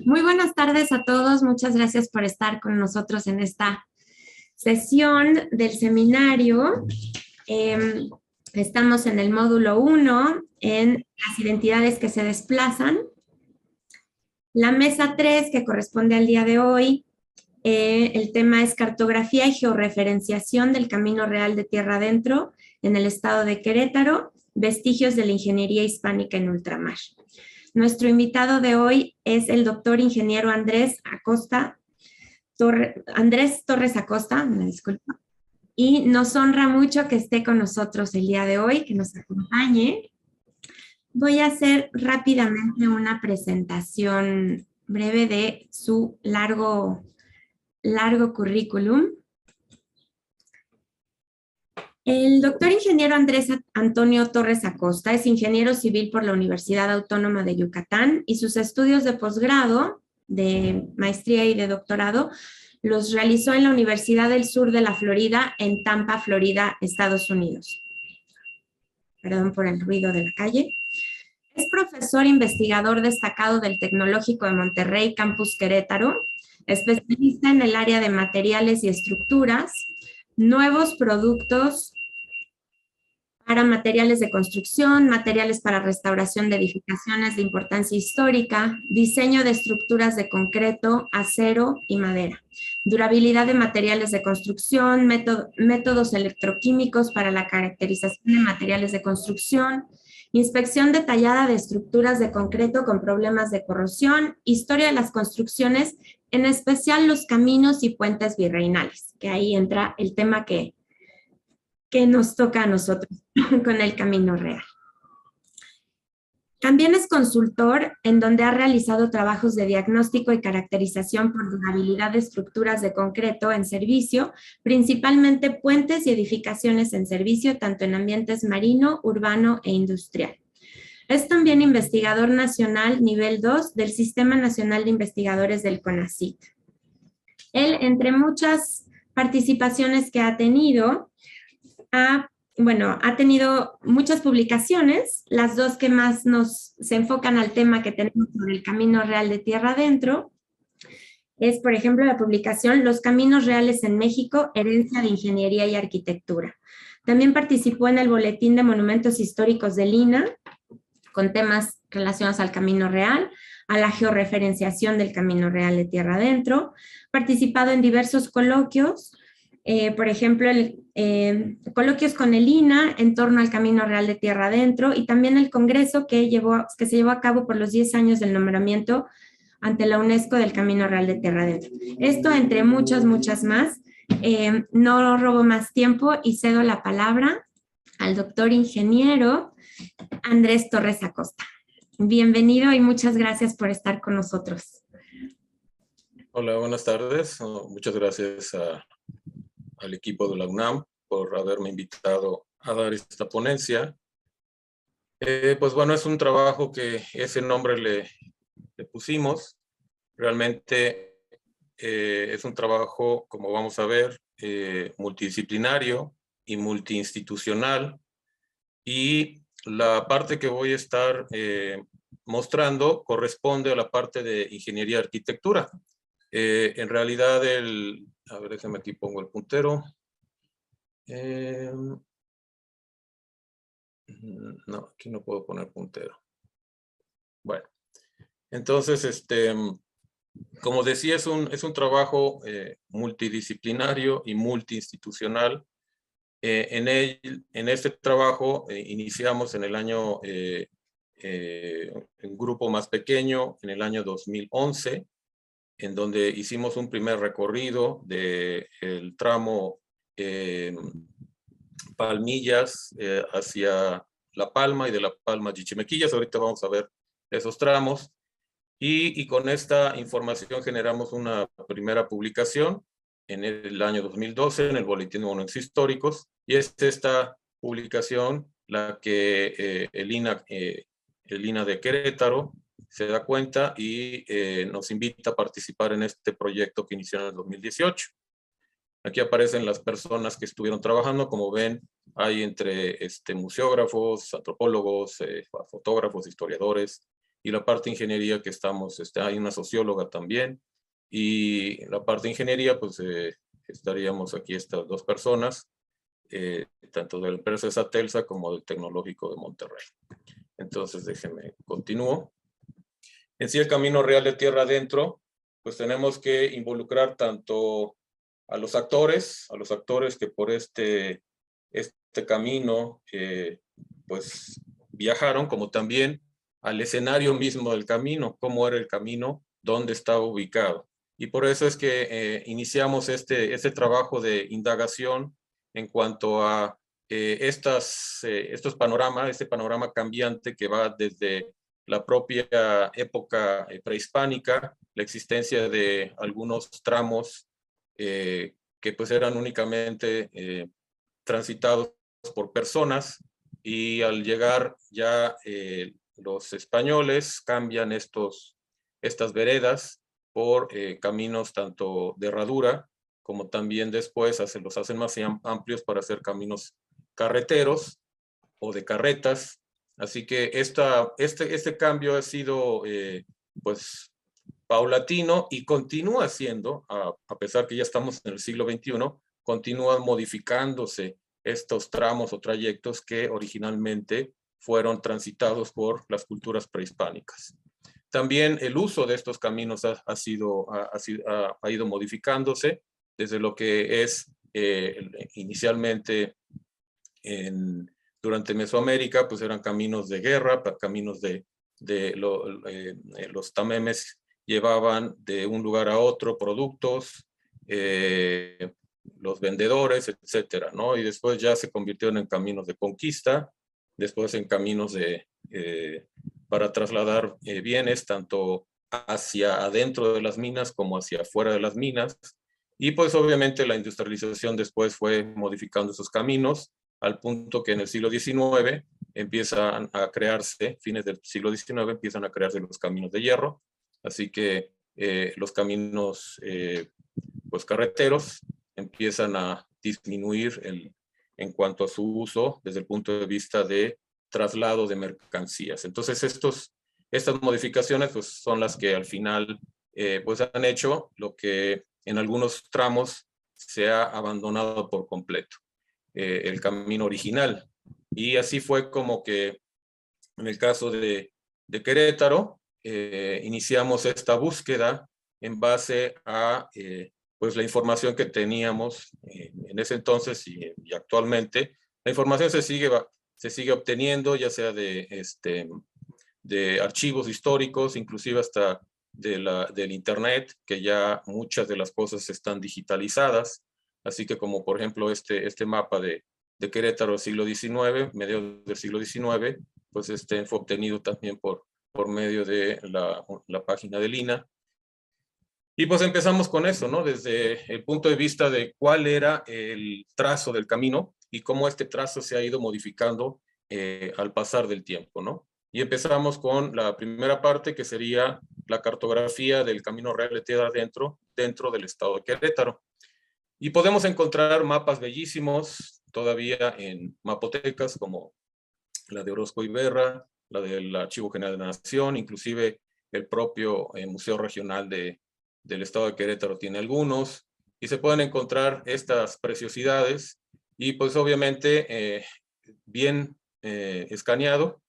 Muy buenas tardes a todos. Muchas gracias por estar con nosotros en esta sesión del seminario. Estamos en el módulo 1, en las identidades que se desplazan. La mesa 3, que corresponde al día de hoy, el tema es cartografía y georreferenciación del Camino Real de Tierra Adentro en el estado de Querétaro, vestigios de la ingeniería hispánica en ultramar. Nuestro invitado de hoy es el doctor ingeniero Andrés Torres Acosta, me disculpo, y nos honra mucho que esté con nosotros el día de hoy, que nos acompañe. Voy a hacer rápidamente una presentación breve de su largo currículum. El doctor ingeniero Andrés Antonio Torres Acosta es ingeniero civil por la Universidad Autónoma de Yucatán y sus estudios de posgrado, de maestría y de doctorado, los realizó en la Universidad del Sur de la Florida, en Tampa, Florida, Estados Unidos. Perdón por el ruido de la calle. Es profesor investigador destacado del Tecnológico de Monterrey, Campus Querétaro, especialista en el área de materiales y estructuras, nuevos productos para materiales de construcción, materiales para restauración de edificaciones de importancia histórica, diseño de estructuras de concreto, acero y madera, durabilidad de materiales de construcción, métodos electroquímicos para la caracterización de materiales de construcción, inspección detallada de estructuras de concreto con problemas de corrosión, historia de las construcciones, en especial los caminos y puentes virreinales, que ahí entra el tema que nos toca a nosotros con el Camino Real. También es consultor en donde ha realizado trabajos de diagnóstico y caracterización por durabilidad de estructuras de concreto en servicio, principalmente puentes y edificaciones en servicio, tanto en ambientes marino, urbano e industrial. Es también investigador nacional nivel 2 del Sistema Nacional de Investigadores del CONACYT. Él, entre muchas participaciones que ha tenido, ha tenido muchas publicaciones, las dos que más se enfocan al tema que tenemos sobre el Camino Real de Tierra Adentro. Es, por ejemplo, la publicación Los Caminos Reales en México, herencia de ingeniería y arquitectura. También participó en el Boletín de Monumentos Históricos del INAH, con temas relacionados al Camino Real, a la georreferenciación del Camino Real de Tierra Adentro. Participado en diversos coloquios, por ejemplo, coloquios con el INAH en torno al Camino Real de Tierra Adentro, y también el congreso que se llevó a cabo por los 10 años del nombramiento ante la UNESCO del Camino Real de Tierra Adentro. Esto entre muchas más. No robo más tiempo y cedo la palabra al doctor ingeniero Andrés Torres Acosta. Bienvenido y muchas gracias por estar con nosotros. Hola, buenas tardes. Muchas gracias al equipo de la UNAM por haberme invitado a dar esta ponencia. Pues bueno, es un trabajo que ese nombre le pusimos. Realmente es un trabajo, como vamos a ver, multidisciplinario y multiinstitucional. Y la parte que voy a estar mostrando corresponde a la parte de ingeniería y arquitectura. En realidad, a ver, déjame aquí pongo el puntero. No, aquí no puedo poner puntero. Bueno, entonces, como decía, es un trabajo multidisciplinario y multiinstitucional. En este trabajo iniciamos en el año, un grupo más pequeño, en el año 2011, en donde hicimos un primer recorrido del tramo Palmillas hacia La Palma y de La Palma a Chichimequillas. Ahorita vamos a ver esos tramos. Y con esta información generamos una primera publicación en el año 2012 en el Boletín de Monumentos Históricos, y es esta publicación la que el INAH de Querétaro se da cuenta y nos invita a participar en este proyecto que inició en el 2018. Aquí aparecen las personas que estuvieron trabajando. Como ven, hay entre museógrafos, antropólogos, fotógrafos, historiadores, y la parte de ingeniería que estamos, hay una socióloga también, y la parte de ingeniería, pues estaríamos aquí estas dos personas, tanto de la empresa de Satelsa como del Tecnológico de Monterrey. Entonces, déjenme continúo. En sí, el camino real de tierra adentro, pues tenemos que involucrar tanto a los actores que por este camino, pues viajaron, como también al escenario mismo del camino, cómo era el camino, dónde estaba ubicado. Y por eso es que iniciamos este trabajo de indagación en cuanto a estos panoramas, este panorama cambiante que va desde la propia época prehispánica, la existencia de algunos tramos que pues eran únicamente transitados por personas, y al llegar ya los españoles cambian estas veredas por caminos tanto de herradura, como también después los hacen más amplios para hacer caminos carreteros o de carretas. Así que este cambio ha sido pues paulatino, y continúa siendo, a pesar que ya estamos en el siglo XXI, continúan modificándose estos tramos o trayectos que originalmente fueron transitados por las culturas prehispánicas. También el uso de estos caminos ha ido modificándose desde lo que es inicialmente durante Mesoamérica, pues eran caminos de guerra, caminos los tamemes llevaban de un lugar a otro productos, los vendedores, etcétera, ¿no? Y después ya se convirtieron en caminos de conquista, después en caminos para trasladar bienes tanto hacia adentro de las minas como hacia afuera de las minas. Y pues obviamente la industrialización después fue modificando esos caminos, al punto que en el siglo XIX empiezan a crearse, fines del siglo XIX, empiezan a crearse los caminos de hierro. Así que los caminos pues carreteros empiezan a disminuir en cuanto a su uso desde el punto de vista de traslado de mercancías. Entonces estas modificaciones pues son las que al final pues han hecho lo que en algunos tramos se ha abandonado por completo, el camino original. Y así fue como que en el caso de Querétaro, iniciamos esta búsqueda en base a pues la información que teníamos en ese entonces y actualmente. La información se sigue obteniendo, ya sea de archivos históricos, inclusive hasta del internet, que ya muchas de las cosas están digitalizadas. Así que como por ejemplo este mapa de Querétaro siglo XIX, mediados del siglo XIX, pues fue obtenido también por medio de la página del INAH. Y pues empezamos con eso, ¿no? Desde el punto de vista de cuál era el trazo del camino y cómo este trazo se ha ido modificando al pasar del tiempo, ¿no? Y empezamos con la primera parte, que sería la cartografía del camino real de tierra adentro, dentro del estado de Querétaro. Y podemos encontrar mapas bellísimos todavía en mapotecas como la de Orozco Iberra, la del Archivo General de la Nación, inclusive el propio Museo Regional del Estado de Querétaro tiene algunos, y se pueden encontrar estas preciosidades, y pues obviamente bien escaneado,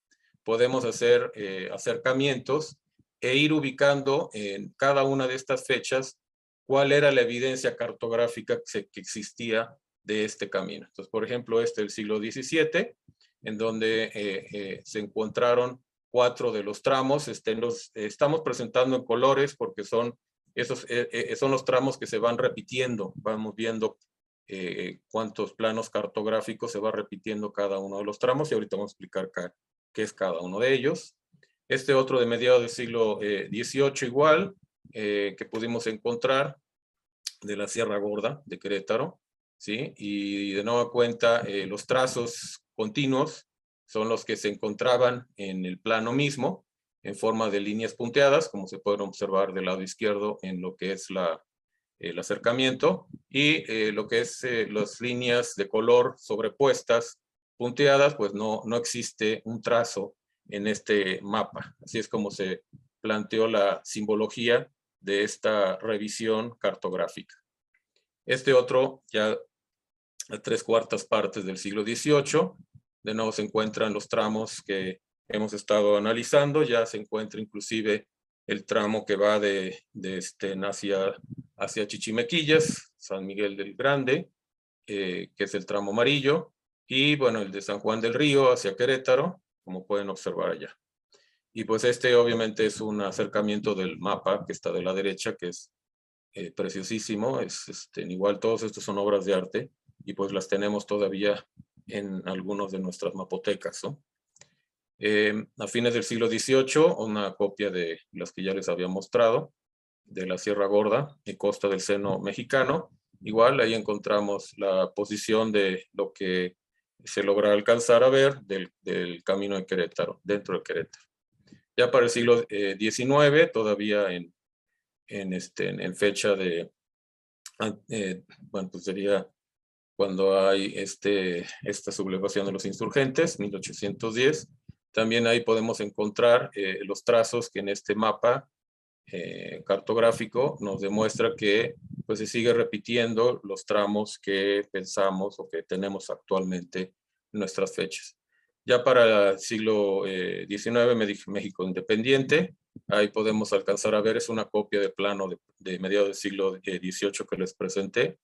podemos hacer acercamientos e ir ubicando en cada una de estas fechas cuál era la evidencia cartográfica que existía de este camino. Entonces, por ejemplo, del siglo XVII, en donde se encontraron 4 de los tramos. Los estamos presentando en colores porque son los tramos que se van repitiendo. Vamos viendo cuántos planos cartográficos se va repitiendo cada uno de los tramos, y ahorita vamos a explicar qué es cada uno de ellos. Otro de mediados del siglo XVIII igual, que pudimos encontrar, de la Sierra Gorda de Querétaro, ¿sí? Y de nueva cuenta, los trazos continuos son los que se encontraban en el plano mismo, en forma de líneas punteadas, como se pueden observar del lado izquierdo en lo que es el acercamiento, y lo que es las líneas de color sobrepuestas, punteadas, pues no existe un trazo en este mapa. Así es como se planteó la simbología de esta revisión cartográfica. Este otro, ya a 3/4 partes del siglo XVIII, de nuevo se encuentran los tramos que hemos estado analizando, ya se encuentra inclusive el tramo que va hacia Chichimequillas, San Miguel del Grande, que es el tramo amarillo, y bueno, el de San Juan del Río hacia Querétaro, como pueden observar allá. Y pues este obviamente es un acercamiento del mapa que está de la derecha, que es preciosísimo, igual todos estos son obras de arte, y pues las tenemos todavía en algunos de nuestras mapotecas, ¿no? A fines del siglo XVIII, una copia de las que ya les había mostrado, de la Sierra Gorda y Costa del Seno mexicano. Igual ahí encontramos la posición de lo que se logra alcanzar a ver del camino de Querétaro, dentro de Querétaro. Ya para el siglo XIX, todavía en fecha de, bueno, pues sería cuando hay esta sublevación de los insurgentes, 1810. También ahí podemos encontrar los trazos que en este mapa cartográfico nos demuestra que pues se sigue repitiendo los tramos que pensamos o que tenemos actualmente en nuestras fechas. Ya para el siglo XIX, México independiente, ahí podemos alcanzar a ver, es una copia del plano de mediados del siglo XVIII que les presenté,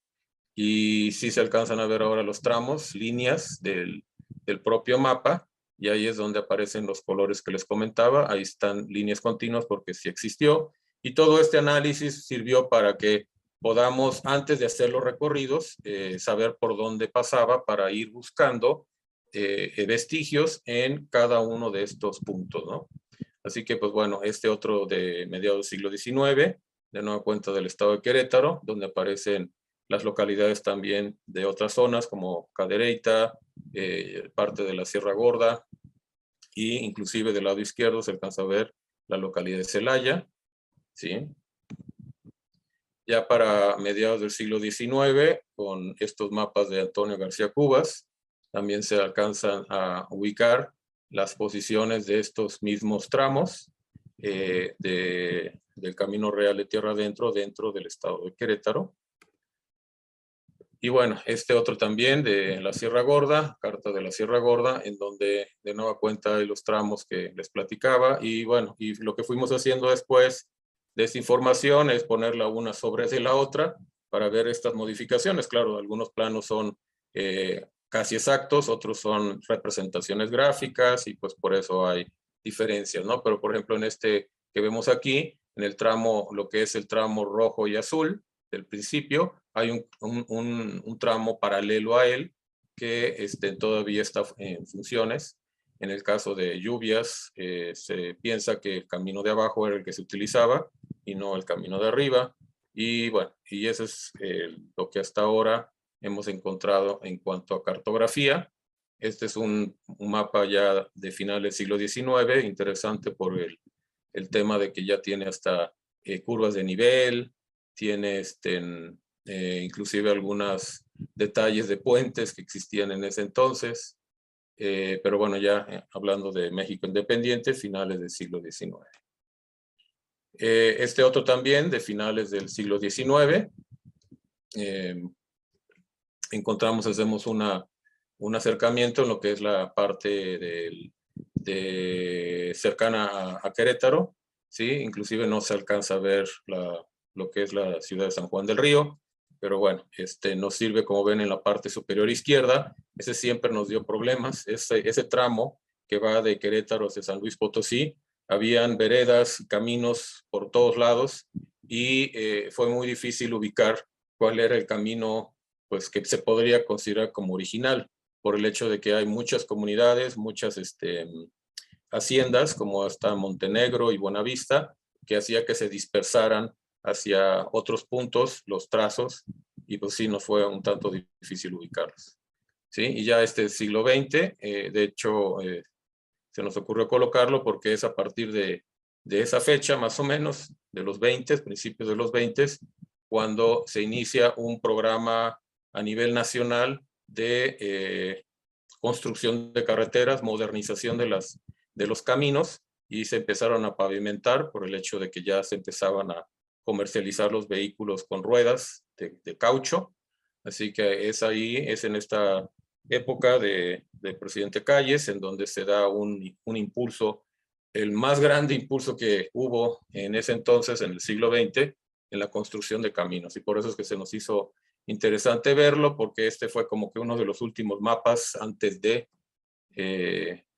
y sí se alcanzan a ver ahora los tramos, líneas del propio mapa, y ahí es donde aparecen los colores que les comentaba. Ahí están líneas continuas porque sí existió, y todo este análisis sirvió para que podamos, antes de hacer los recorridos, saber por dónde pasaba para ir buscando vestigios en cada uno de estos puntos, ¿no? Así que, pues bueno, este otro de mediados del siglo XIX, de nueva cuenta del estado de Querétaro, donde aparecen las localidades también de otras zonas como Cadereyta, parte de la Sierra Gorda, y inclusive del lado izquierdo se alcanza a ver la localidad de Celaya, ¿sí? Ya para mediados del siglo XIX, con estos mapas de Antonio García Cubas, también se alcanzan a ubicar las posiciones de estos mismos tramos del Camino Real de Tierra Adentro, dentro del estado de Querétaro. Y bueno, este otro también de la Sierra Gorda, carta de la Sierra Gorda, en donde de nueva cuenta hay los tramos que les platicaba. Y bueno, y lo que fuimos haciendo después de esta información es ponerla una sobre de la otra para ver estas modificaciones. Claro, algunos planos son casi exactos, otros son representaciones gráficas, y pues por eso hay diferencias, ¿no? Pero por ejemplo en este que vemos aquí, en el tramo, lo que es el tramo rojo y azul del principio, hay un tramo paralelo a él que todavía está en funciones. En el caso de lluvias, se piensa que el camino de abajo era el que se utilizaba y no el camino de arriba. Y bueno, y eso es lo que hasta ahora hemos encontrado en cuanto a cartografía. Este es un mapa ya de finales del siglo XIX, interesante por el tema de que ya tiene hasta curvas de nivel, tiene inclusive algunos detalles de puentes que existían en ese entonces, pero bueno, ya hablando de México independiente, finales del siglo XIX. Este otro también de finales del siglo XIX, hacemos un acercamiento en lo que es la parte cercana a Querétaro, ¿sí? Inclusive no se alcanza a ver lo que es la ciudad de San Juan del Río, pero bueno, nos sirve, como ven, en la parte superior izquierda. Ese siempre nos dio problemas. Ese tramo que va de Querétaro hacia San Luis Potosí, habían veredas, caminos por todos lados, y fue muy difícil ubicar cuál era el camino pues, que se podría considerar como original, por el hecho de que hay muchas comunidades, muchas haciendas, como hasta Montenegro y Buenavista, que hacía que se dispersaran hacia otros puntos los trazos, y pues sí, nos fue un tanto difícil ubicarlos. ¿Sí? Y ya siglo XX, de hecho, se nos ocurrió colocarlo porque es a partir de esa fecha, más o menos, de los 20, principios de los 20, cuando se inicia un programa a nivel nacional de construcción de carreteras, modernización de las de los caminos y se empezaron a pavimentar por el hecho de que ya se empezaban a comercializar los vehículos con ruedas de caucho. Así que es en esta época de presidente Calles en donde se da un impulso, el más grande impulso que hubo en ese entonces, en el siglo XX, en la construcción de caminos. Y por eso es que se nos hizo interesante verlo, porque este fue como que uno de los últimos mapas antes de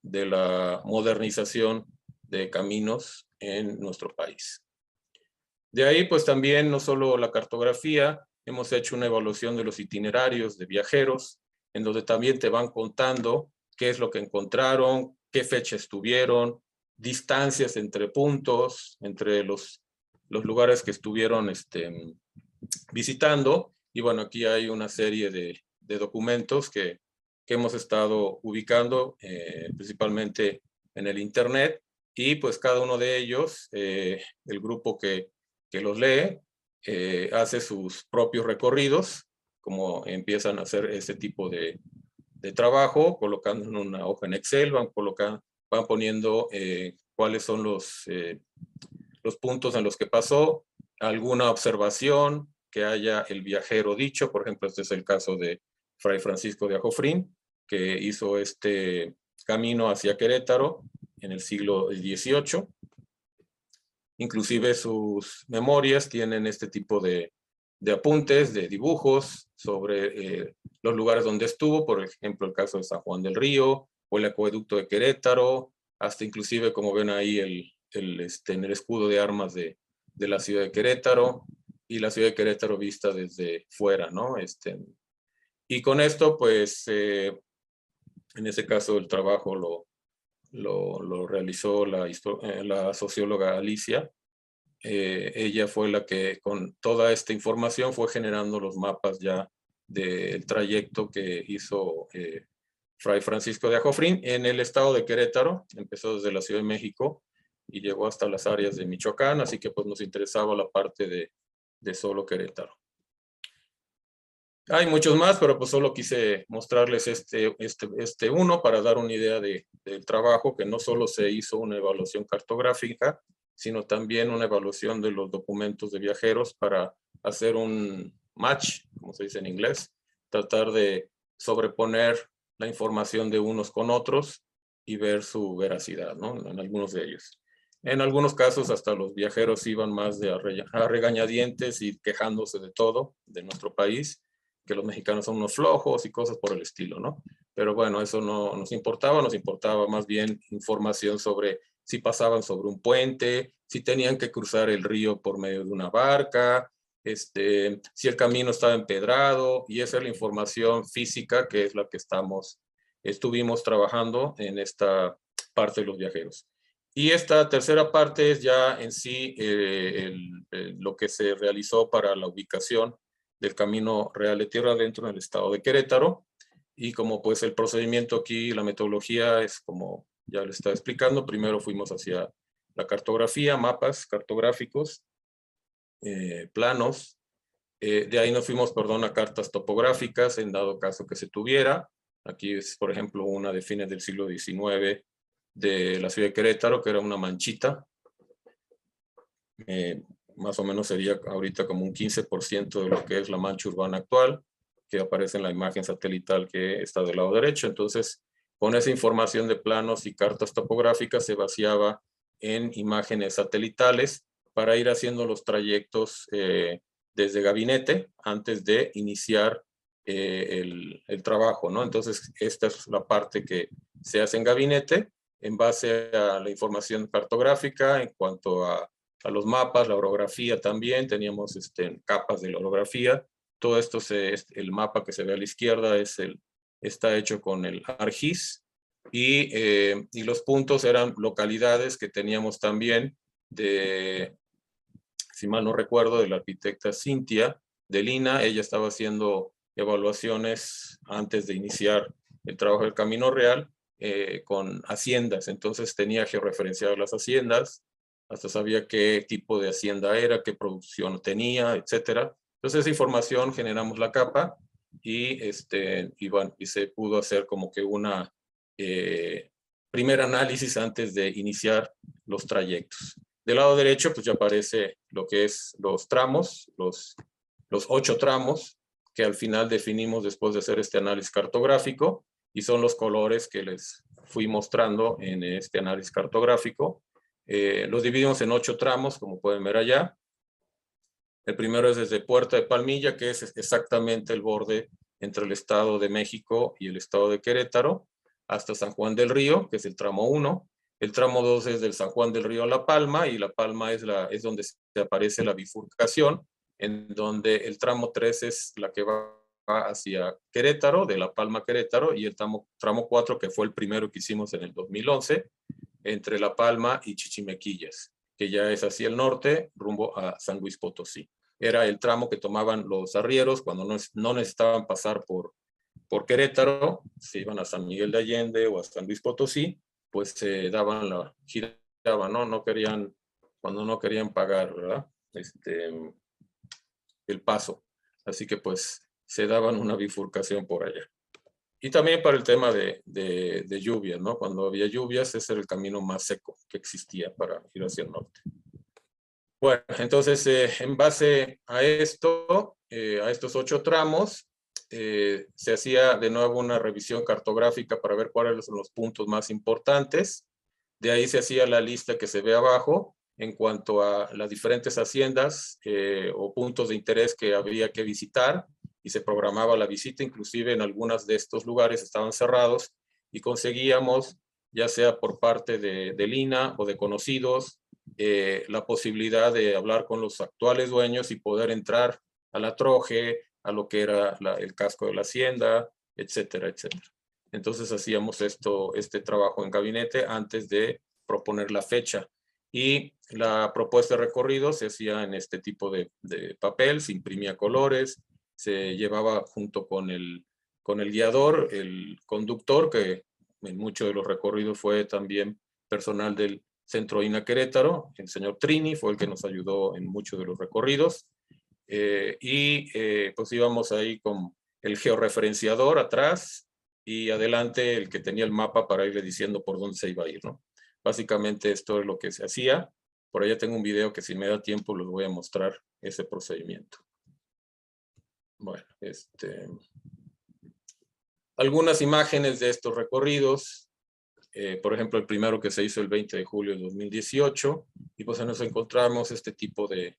la modernización de caminos en nuestro país. De ahí, pues también, no solo la cartografía, hemos hecho una evaluación de los itinerarios de viajeros, en donde también te van contando qué es lo que encontraron, qué fecha estuvieron, distancias entre puntos, entre los lugares que estuvieron visitando. Y bueno, aquí hay una serie de documentos que hemos estado ubicando principalmente en el internet, y pues cada uno de ellos, el grupo que los lee, hace sus propios recorridos, como empiezan a hacer este tipo de trabajo, colocando en una hoja en Excel, van poniendo cuáles son los puntos en los que pasó, alguna observación que haya el viajero dicho. Por ejemplo, este es el caso de Fray Francisco de Ajofrín, que hizo este camino hacia Querétaro en el siglo XVIII. Inclusive sus memorias tienen este tipo de apuntes, de dibujos sobre los lugares donde estuvo, por ejemplo, el caso de San Juan del Río, o el acueducto de Querétaro, hasta inclusive, como ven ahí, en el escudo de armas de la ciudad de Querétaro, y la ciudad de Querétaro vista desde fuera, ¿no? Y con esto, pues, en ese caso el trabajo lo realizó la socióloga Alicia. Ella fue la que con toda esta información fue generando los mapas ya del trayecto que hizo Fray Francisco de Ajofrín en el estado de Querétaro. Empezó desde la Ciudad de México y llegó hasta las áreas de Michoacán, así que pues nos interesaba la parte de solo Querétaro. Hay muchos más, pero pues solo quise mostrarles este uno para dar una idea del trabajo, que no solo se hizo una evaluación cartográfica, sino también una evaluación de los documentos de viajeros para hacer un match, como se dice en inglés, tratar de sobreponer la información de unos con otros y ver su veracidad, ¿no? En algunos de ellos. En algunos casos hasta los viajeros iban más a regañadientes y quejándose de todo, de nuestro país, que los mexicanos son unos flojos y cosas por el estilo, ¿no? Pero bueno, eso no nos importaba más bien información sobre si pasaban sobre un puente, si tenían que cruzar el río por medio de una barca, si el camino estaba empedrado, y esa es la información física que es la que estuvimos trabajando en esta parte de los viajeros. Y esta tercera parte es ya en sí lo que se realizó para la ubicación del Camino Real de Tierra Adentro en el estado de Querétaro. Y como pues el procedimiento aquí, la metodología es como ya les estaba explicando. Primero fuimos hacia la cartografía, mapas cartográficos, planos. De ahí nos fuimos, a cartas topográficas en dado caso que se tuviera. Aquí es, por ejemplo, una de fines del siglo XIX de la ciudad de Querétaro, que era una manchita. Más o menos sería ahorita como un 15% de lo que es la mancha urbana actual, que aparece en la imagen satelital que está del lado derecho. Entonces, con esa información de planos y cartas topográficas se vaciaba en imágenes satelitales para ir haciendo los trayectos desde gabinete antes de iniciar el trabajo, ¿no? Entonces, esta es la parte que se hace en gabinete en base a la información cartográfica en cuanto a los mapas, la orografía también. Teníamos capas de la orografía. Todo esto, el mapa que se ve a la izquierda está hecho con el ArcGIS, y los puntos eran localidades que teníamos también si mal no recuerdo, de la arquitecta Cintia de Lina. Ella estaba haciendo evaluaciones antes de iniciar el trabajo del Camino Real con haciendas. Entonces tenía georreferenciadas las haciendas, hasta sabía qué tipo de hacienda era, qué producción tenía, etcétera. Entonces esa información generamos la capa y bueno, y se pudo hacer como que primer análisis antes de iniciar los trayectos. Del lado derecho, pues ya aparece lo que es los tramos, los 8 tramos, que al final definimos después de hacer este análisis cartográfico, y son los colores que les fui mostrando en este análisis cartográfico. Los dividimos en 8 tramos, como pueden ver allá. El primero es desde Puerta de Palmilla, que es exactamente el borde entre el Estado de México y el Estado de Querétaro, hasta San Juan del Río, que es el tramo 1. El tramo 2 es del San Juan del Río a La Palma, y La Palma es donde se aparece la bifurcación, en donde el tramo 3 es la que va hacia Querétaro, de La Palma a Querétaro, y el tramo 4, que fue el primero que hicimos en el 2011, entre La Palma y Chichimequillas, que ya es hacia el norte, rumbo a San Luis Potosí. Era el tramo que tomaban los arrieros cuando no necesitaban pasar por Querétaro, se iban a San Miguel de Allende o a San Luis Potosí, pues se daban la giraba, ¿no? No querían, cuando no querían pagar, ¿verdad? El paso. Así que pues se daban una bifurcación por allá. Y también para el tema de lluvias, ¿no? Cuando había lluvias, ese era el camino más seco que existía para ir hacia el norte. Bueno, entonces, en base a esto, a estos 8 tramos, se hacía de nuevo una revisión cartográfica para ver cuáles son los puntos más importantes. De ahí se hacía la lista que se ve abajo en cuanto a las diferentes haciendas o puntos de interés que habría que visitar, y se programaba la visita. Inclusive en algunos de estos lugares estaban cerrados y conseguíamos, ya sea por parte del INAH o de conocidos, la posibilidad de hablar con los actuales dueños y poder entrar a la troje, a lo que era el casco de la hacienda, etcétera, etcétera. Entonces hacíamos este trabajo en gabinete antes de proponer la fecha. Y la propuesta de recorrido se hacía en este tipo de papel, se imprimía colores, se llevaba junto con el guiador, el conductor, que en muchos de los recorridos fue también personal del Centro INAH Querétaro, el señor Trini fue el que nos ayudó en muchos de los recorridos. Pues íbamos ahí con el georreferenciador atrás, y adelante el que tenía el mapa para irle diciendo por dónde se iba a ir, ¿no? Básicamente esto es lo que se hacía. Por allá tengo un video que si me da tiempo les voy a mostrar ese procedimiento. Bueno, algunas imágenes de estos recorridos. Por ejemplo, el primero que se hizo el 20 de julio de 2018, y pues nos encontramos este tipo de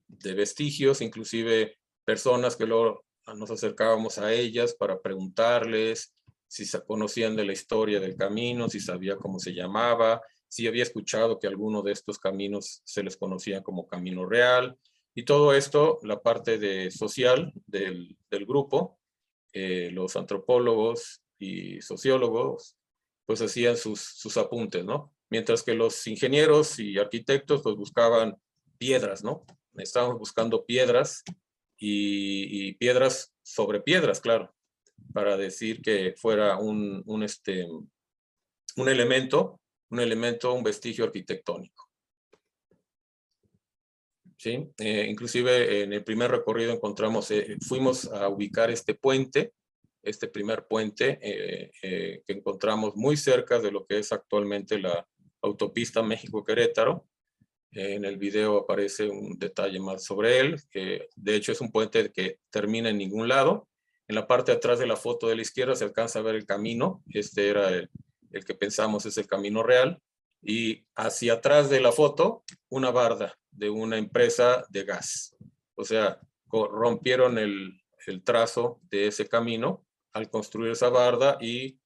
vestigios, inclusive personas que luego nos acercábamos a ellas para preguntarles si se conocían de la historia del camino, si sabía cómo se llamaba, si había escuchado que alguno de estos caminos se les conocía como Camino Real. Y todo esto, la parte social del grupo, los antropólogos y sociólogos, pues hacían sus apuntes, ¿no? Mientras que los ingenieros y arquitectos pues buscaban piedras, ¿no? Estábamos buscando piedras y piedras sobre piedras, claro, para decir que fuera un elemento, un vestigio arquitectónico. ¿Sí? Inclusive en el primer recorrido encontramos, fuimos a ubicar este puente, este primer puente que encontramos muy cerca de lo que es actualmente la autopista México-Querétaro. En el video aparece un detalle más sobre él, que de hecho es un puente que termina en ningún lado. En la parte de atrás de la foto de la izquierda se alcanza a ver el camino. Este era el que pensamos es el camino real. Y hacia atrás de la foto, una barda de una empresa de gas. O sea, rompieron el trazo de ese camino al construir esa barda y,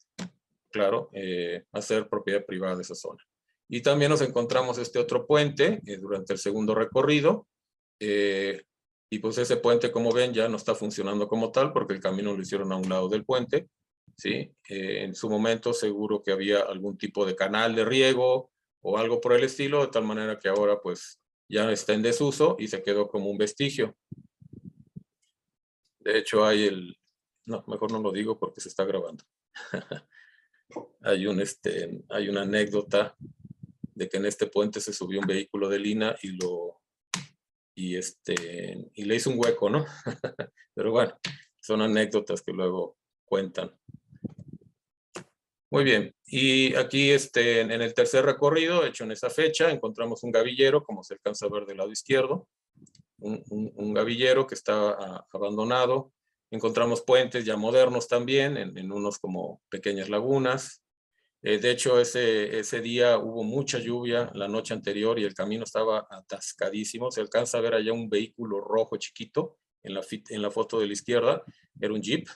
claro, hacer propiedad privada de esa zona. Y también nos encontramos este otro puente durante el segundo recorrido. Y pues ese puente, como ven, ya no está funcionando como tal porque el camino lo hicieron a un lado del puente. ¿Sí? En su momento seguro que había algún tipo de canal de riego o algo por el estilo, de tal manera que ahora pues ya está en desuso y se quedó como un vestigio. De hecho hay no, mejor no lo digo porque se está grabando. Hay una anécdota de que en este puente se subió un vehículo del INAH y le hizo un hueco, ¿no? Pero bueno, son anécdotas que luego cuentan. Muy bien, y aquí en el tercer recorrido, hecho en esa fecha, encontramos un gavillero, como se alcanza a ver del lado izquierdo, un gavillero que está abandonado. Encontramos puentes ya modernos también, en unos como pequeñas lagunas. De hecho, ese día hubo mucha lluvia la noche anterior y el camino estaba atascadísimo. Se alcanza a ver allá un vehículo rojo chiquito en la foto de la izquierda, era un Jeep.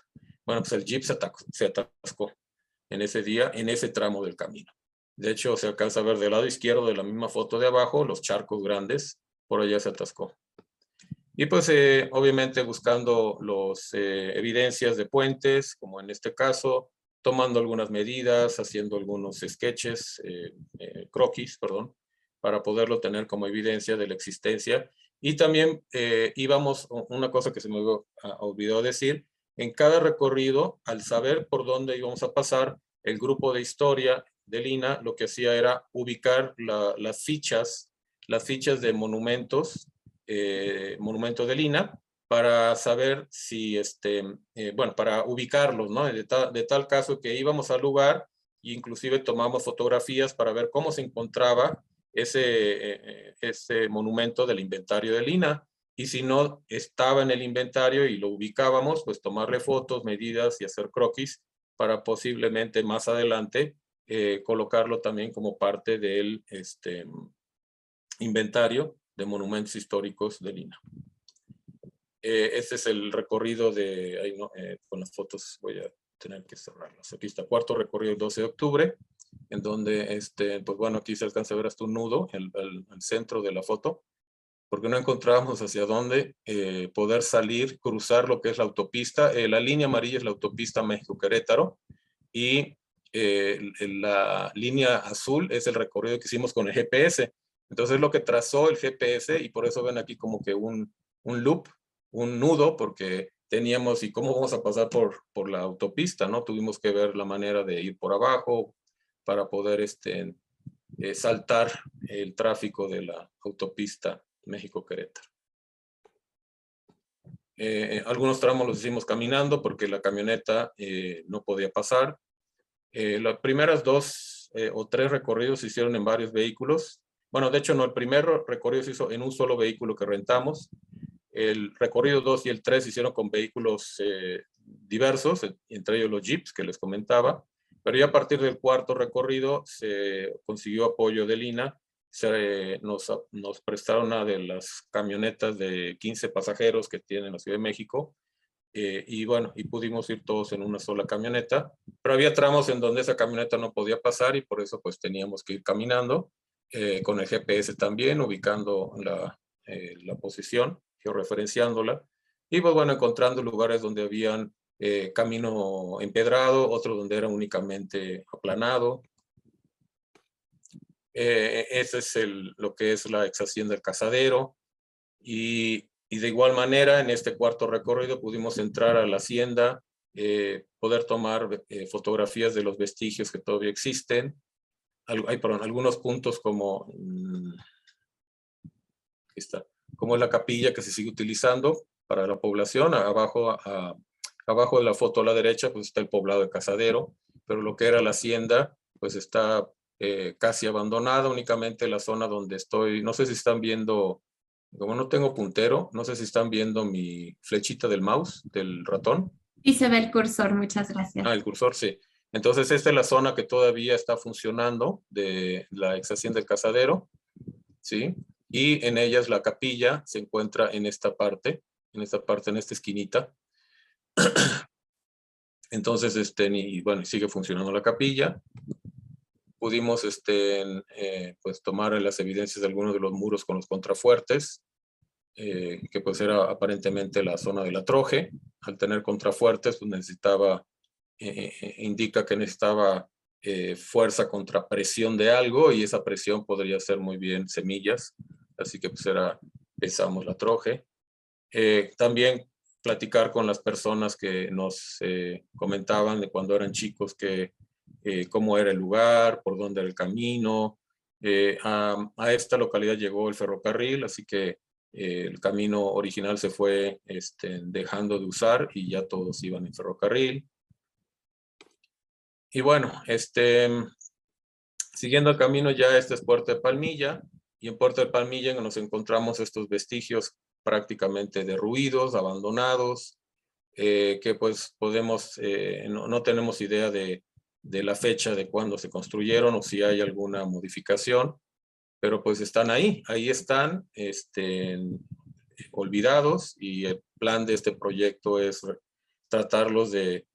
Bueno, pues el Jeep se atascó en ese día, en ese tramo del camino. De hecho, se alcanza a ver del lado izquierdo de la misma foto de abajo, los charcos grandes, por allá se atascó. Y pues obviamente buscando las evidencias de puentes, como en este caso, tomando algunas medidas, haciendo algunos sketches, croquis, perdón, para poderlo tener como evidencia de la existencia. Y también íbamos, una cosa que se me olvidó decir, en cada recorrido, al saber por dónde íbamos a pasar, el grupo de historia del INA lo que hacía era ubicar las fichas de monumentos del INA para saber si, bueno, para ubicarlos, ¿no? De tal caso que íbamos al lugar e inclusive tomamos fotografías para ver cómo se encontraba ese monumento del inventario del INA. Y si no estaba en el inventario y lo ubicábamos, pues tomarle fotos, medidas y hacer croquis para posiblemente más adelante colocarlo también como parte del inventario de monumentos históricos del INA. Este es el recorrido de, ahí no, con las fotos voy a tener que cerrarlas. Aquí está, cuarto recorrido el 12 de octubre, en donde, pues bueno, aquí se alcanza a ver hasta un nudo, el centro de la foto, porque no encontrábamos hacia dónde poder salir, cruzar lo que es la autopista. La línea amarilla es la autopista México-Querétaro, y la línea azul es el recorrido que hicimos con el GPS. Entonces es lo que trazó el GPS y por eso ven aquí como que un loop, un nudo, porque teníamos, ¿y cómo vamos a pasar por la autopista? ¿No? Tuvimos que ver la manera de ir por abajo para poder saltar el tráfico de la autopista México-Querétaro. Algunos tramos los hicimos caminando porque la camioneta no podía pasar. Las primeras 2 o 3 recorridos se hicieron en varios vehículos. Bueno, de hecho, no, el primer recorrido se hizo en un solo vehículo que rentamos. El recorrido 2 y el 3 se hicieron con vehículos diversos, entre ellos los Jeeps que les comentaba. Pero ya a partir del cuarto recorrido se consiguió apoyo del INA. Nos prestaron una de las camionetas de 15 pasajeros que tiene la Ciudad de México. Y bueno, y pudimos ir todos en una sola camioneta, pero había tramos en donde esa camioneta no podía pasar y por eso pues teníamos que ir caminando con el GPS también, ubicando la posición, georreferenciándola, y pues bueno, encontrando lugares donde habían camino empedrado, otros donde era únicamente aplanado. Ese es lo que es la ex hacienda del Cazadero, y de igual manera, en este cuarto recorrido pudimos entrar a la hacienda, poder tomar fotografías de los vestigios que todavía existen. Algunos puntos como, como la capilla que se sigue utilizando para la población. Abajo de la foto a la derecha pues está el poblado de Cazadero, pero lo que era la hacienda pues está casi abandonada, únicamente la zona donde estoy. No sé si están viendo. Como no tengo puntero, no sé si están viendo mi flechita del mouse, del ratón. Y se ve el cursor, muchas gracias. El cursor, sí. Entonces esta es la zona que todavía está funcionando de la ex hacienda del Cazadero, ¿sí? Y en ellas la capilla se encuentra en esta parte, en esta esquinita. Entonces, y bueno, sigue funcionando la capilla. Pudimos pues tomar las evidencias de algunos de los muros con los contrafuertes, que pues era aparentemente la zona de la troje. Al tener contrafuertes, pues necesitaba, indica que necesitaba fuerza contra presión de algo, y esa presión podría ser muy bien semillas, así que pues pensamos la troje. También platicar con las personas que nos comentaban de cuando eran chicos, que cómo era el lugar, por dónde era el camino. A esta localidad llegó el ferrocarril, así que el camino original se fue dejando de usar y ya todos iban en ferrocarril. Y bueno, siguiendo el camino ya, este es Puerto de Palmilla, y en Puerto de Palmilla nos encontramos estos vestigios prácticamente derruidos, abandonados, que pues podemos, no tenemos idea de la fecha de cuándo se construyeron o si hay alguna modificación, pero pues están ahí están, olvidados, y el plan de este proyecto es tratarlos de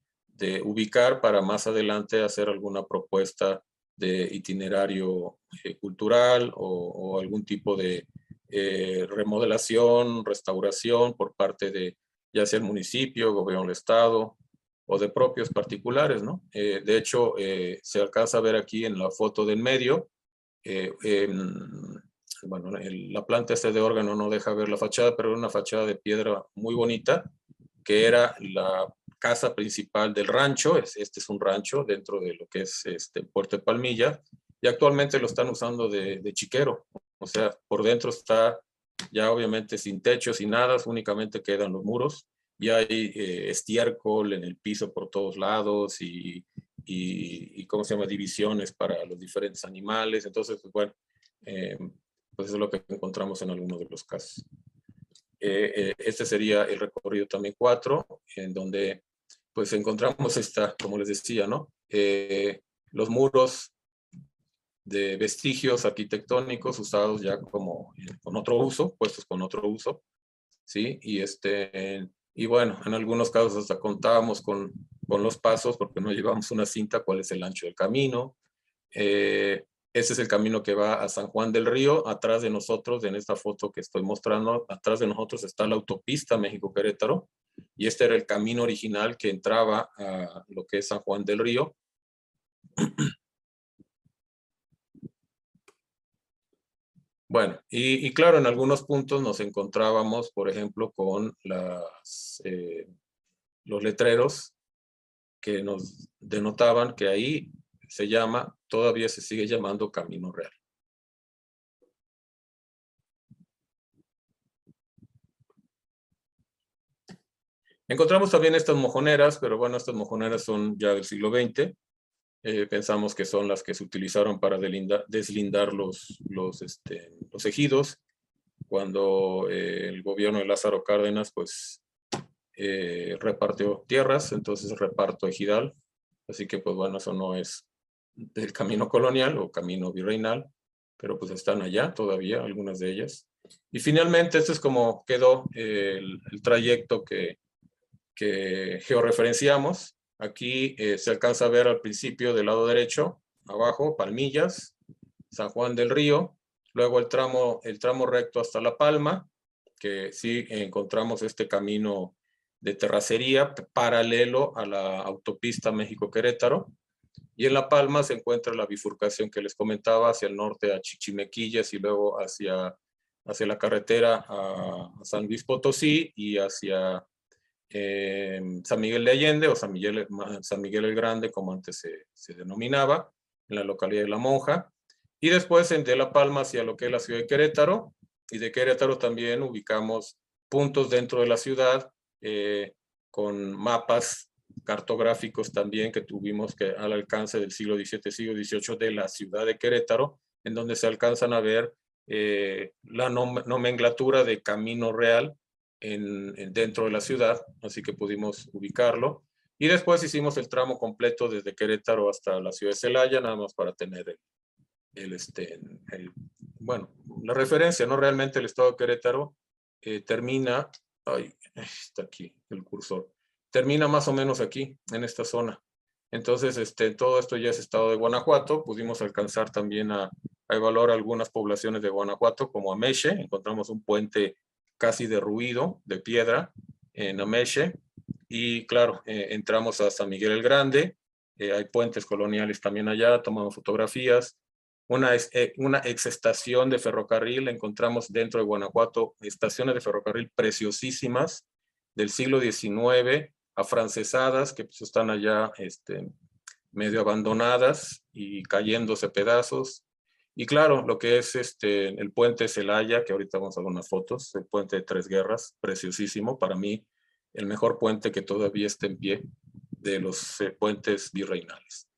ubicar para más adelante hacer alguna propuesta de itinerario cultural o algún tipo de remodelación, restauración por parte de ya sea el municipio, gobierno del estado o de propios particulares, ¿no? De hecho, se alcanza a ver aquí en la foto del medio, bueno, la planta de órgano no deja ver la fachada, pero era una fachada de piedra muy bonita, que era la casa principal del rancho. Este es un rancho dentro de lo que es Puerto de Palmilla, y actualmente lo están usando de chiquero. O sea, por dentro está ya obviamente sin techo, sin nada, únicamente quedan los muros, y hay estiércol en el piso por todos lados, y ¿cómo se llama? Divisiones para los diferentes animales. Entonces, pues bueno, pues eso es lo que encontramos en algunos de los casos. Este sería el recorrido también 4, en donde pues encontramos como les decía, ¿no? Los muros de vestigios arquitectónicos usados ya como con otro uso, puestos con otro uso, ¿sí? Y bueno, en algunos casos hasta contábamos con los pasos, porque no llevamos una cinta, cuál es el ancho del camino. Ese es el camino que va a San Juan del Río. Atrás de nosotros, en esta foto que estoy mostrando, atrás de nosotros está la autopista México-Querétaro, y este era el camino original que entraba a lo que es San Juan del Río. Bueno, y claro, en algunos puntos nos encontrábamos, por ejemplo, con los letreros que nos denotaban que ahí todavía se sigue llamando Camino Real. Encontramos también estas mojoneras, pero bueno, estas mojoneras son ya del siglo XX. Pensamos que son las que se utilizaron para deslindar los ejidos, cuando el gobierno de Lázaro Cárdenas pues repartió tierras, entonces reparto ejidal. Así que pues bueno, eso no es del camino colonial o camino virreinal, pero pues están allá todavía algunas de ellas. Y finalmente este es como quedó el trayecto que georreferenciamos. Aquí se alcanza a ver al principio del lado derecho, abajo, Palmillas, San Juan del Río, luego el tramo recto hasta La Palma, que sí encontramos este camino de terracería paralelo a la autopista México-Querétaro, y en La Palma se encuentra la bifurcación que les comentaba hacia el norte a Chichimequillas, y luego hacia la carretera a San Luis Potosí y hacia San Miguel de Allende, o San Miguel el Grande, como antes se denominaba, en la localidad de La Monja. Y después de La Palma hacia lo que es la ciudad de Querétaro, y de Querétaro también ubicamos puntos dentro de la ciudad con mapas cartográficos también que tuvimos al alcance del siglo XVII, siglo XVIII de la ciudad de Querétaro, en donde se alcanzan a ver la nomenclatura de Camino Real dentro de la ciudad, así que pudimos ubicarlo. Y después hicimos el tramo completo desde Querétaro hasta la ciudad de Celaya, nada más para tener bueno, la referencia, ¿no? Realmente el estado de Querétaro termina, está aquí el cursor, termina más o menos aquí, en esta zona. Entonces, todo esto ya es estado de Guanajuato. Pudimos alcanzar también a evaluar algunas poblaciones de Guanajuato, como Ameche. Encontramos un puente casi derruido, de piedra, en Ameche. Y claro, entramos a San Miguel el Grande. Hay puentes coloniales también allá, tomamos fotografías. Una ex estación de ferrocarril. Encontramos dentro de Guanajuato estaciones de ferrocarril preciosísimas del siglo XIX, afrancesadas, que pues están allá medio abandonadas y cayéndose pedazos. Y claro, lo que es el puente Celaya, que ahorita vamos a ver unas fotos, el puente de Tres Guerras, preciosísimo, para mí el mejor puente que todavía está en pie de los puentes virreinales.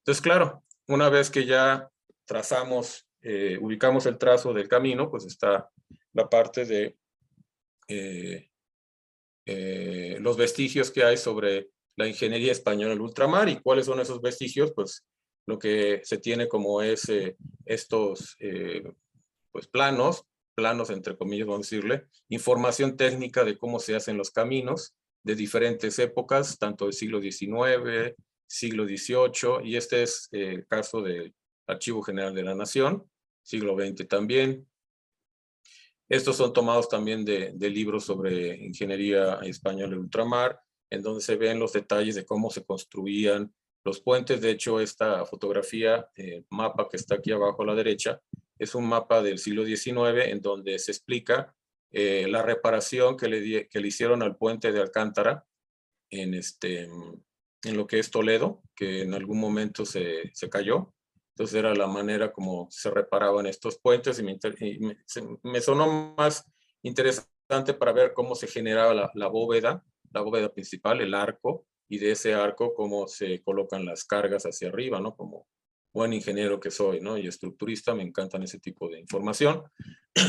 Entonces, claro, una vez que ya trazamos, ubicamos el trazo del camino, pues está la parte de los vestigios que hay sobre la ingeniería española del ultramar. ¿Y cuáles son esos vestigios? Pues lo que se tiene como es estos pues planos entre comillas, vamos a decirle, información técnica de cómo se hacen los caminos de diferentes épocas, tanto del siglo XIX, siglo XVIII, y este es el caso del Archivo General de la Nación, siglo XX también. Estos son tomados también de libros sobre ingeniería española del ultramar, en donde se ven los detalles de cómo se construían los puentes. De hecho, esta fotografía, mapa que está aquí abajo a la derecha, es un mapa del siglo XIX en donde se explica la reparación que le hicieron al puente de Alcántara en lo que es Toledo, que en algún momento se cayó. Entonces era la manera como se reparaban estos puentes, y me sonó más interesante para ver cómo se generaba la bóveda principal, el arco, y de ese arco cómo se colocan las cargas hacia arriba, ¿no? Como buen ingeniero que soy, ¿no? Y estructurista, me encantan ese tipo de información.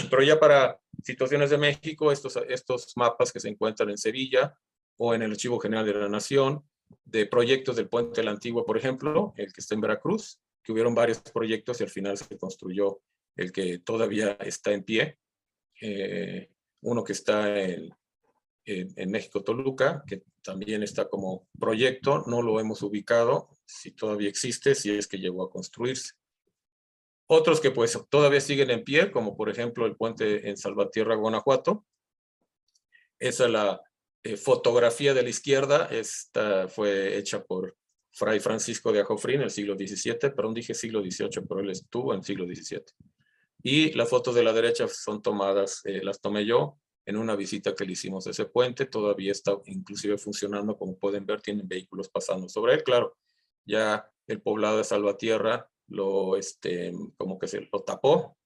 Pero ya para situaciones de México, estos mapas que se encuentran en Sevilla o en el Archivo General de la Nación, de proyectos del Puente de la Antigua, por ejemplo, el que está en Veracruz, que hubieron varios proyectos y al final se construyó el que todavía está en pie. Uno que está en México, Toluca, que también está como proyecto, no lo hemos ubicado, si todavía existe, si es que llegó a construirse. Otros que pues todavía siguen en pie, como por ejemplo el puente en Salvatierra, Guanajuato. Esa es la fotografía de la izquierda, esta fue hecha por Fray Francisco de Ajofrí en el siglo XVII, perdón, dije siglo XVIII, pero él estuvo en el siglo XVII. Y las fotos de la derecha son tomadas, las tomé yo en una visita que le hicimos a ese puente. Todavía está inclusive funcionando, como pueden ver, tienen vehículos pasando sobre él. Claro, ya el poblado de Salvatierra como que se lo tapó,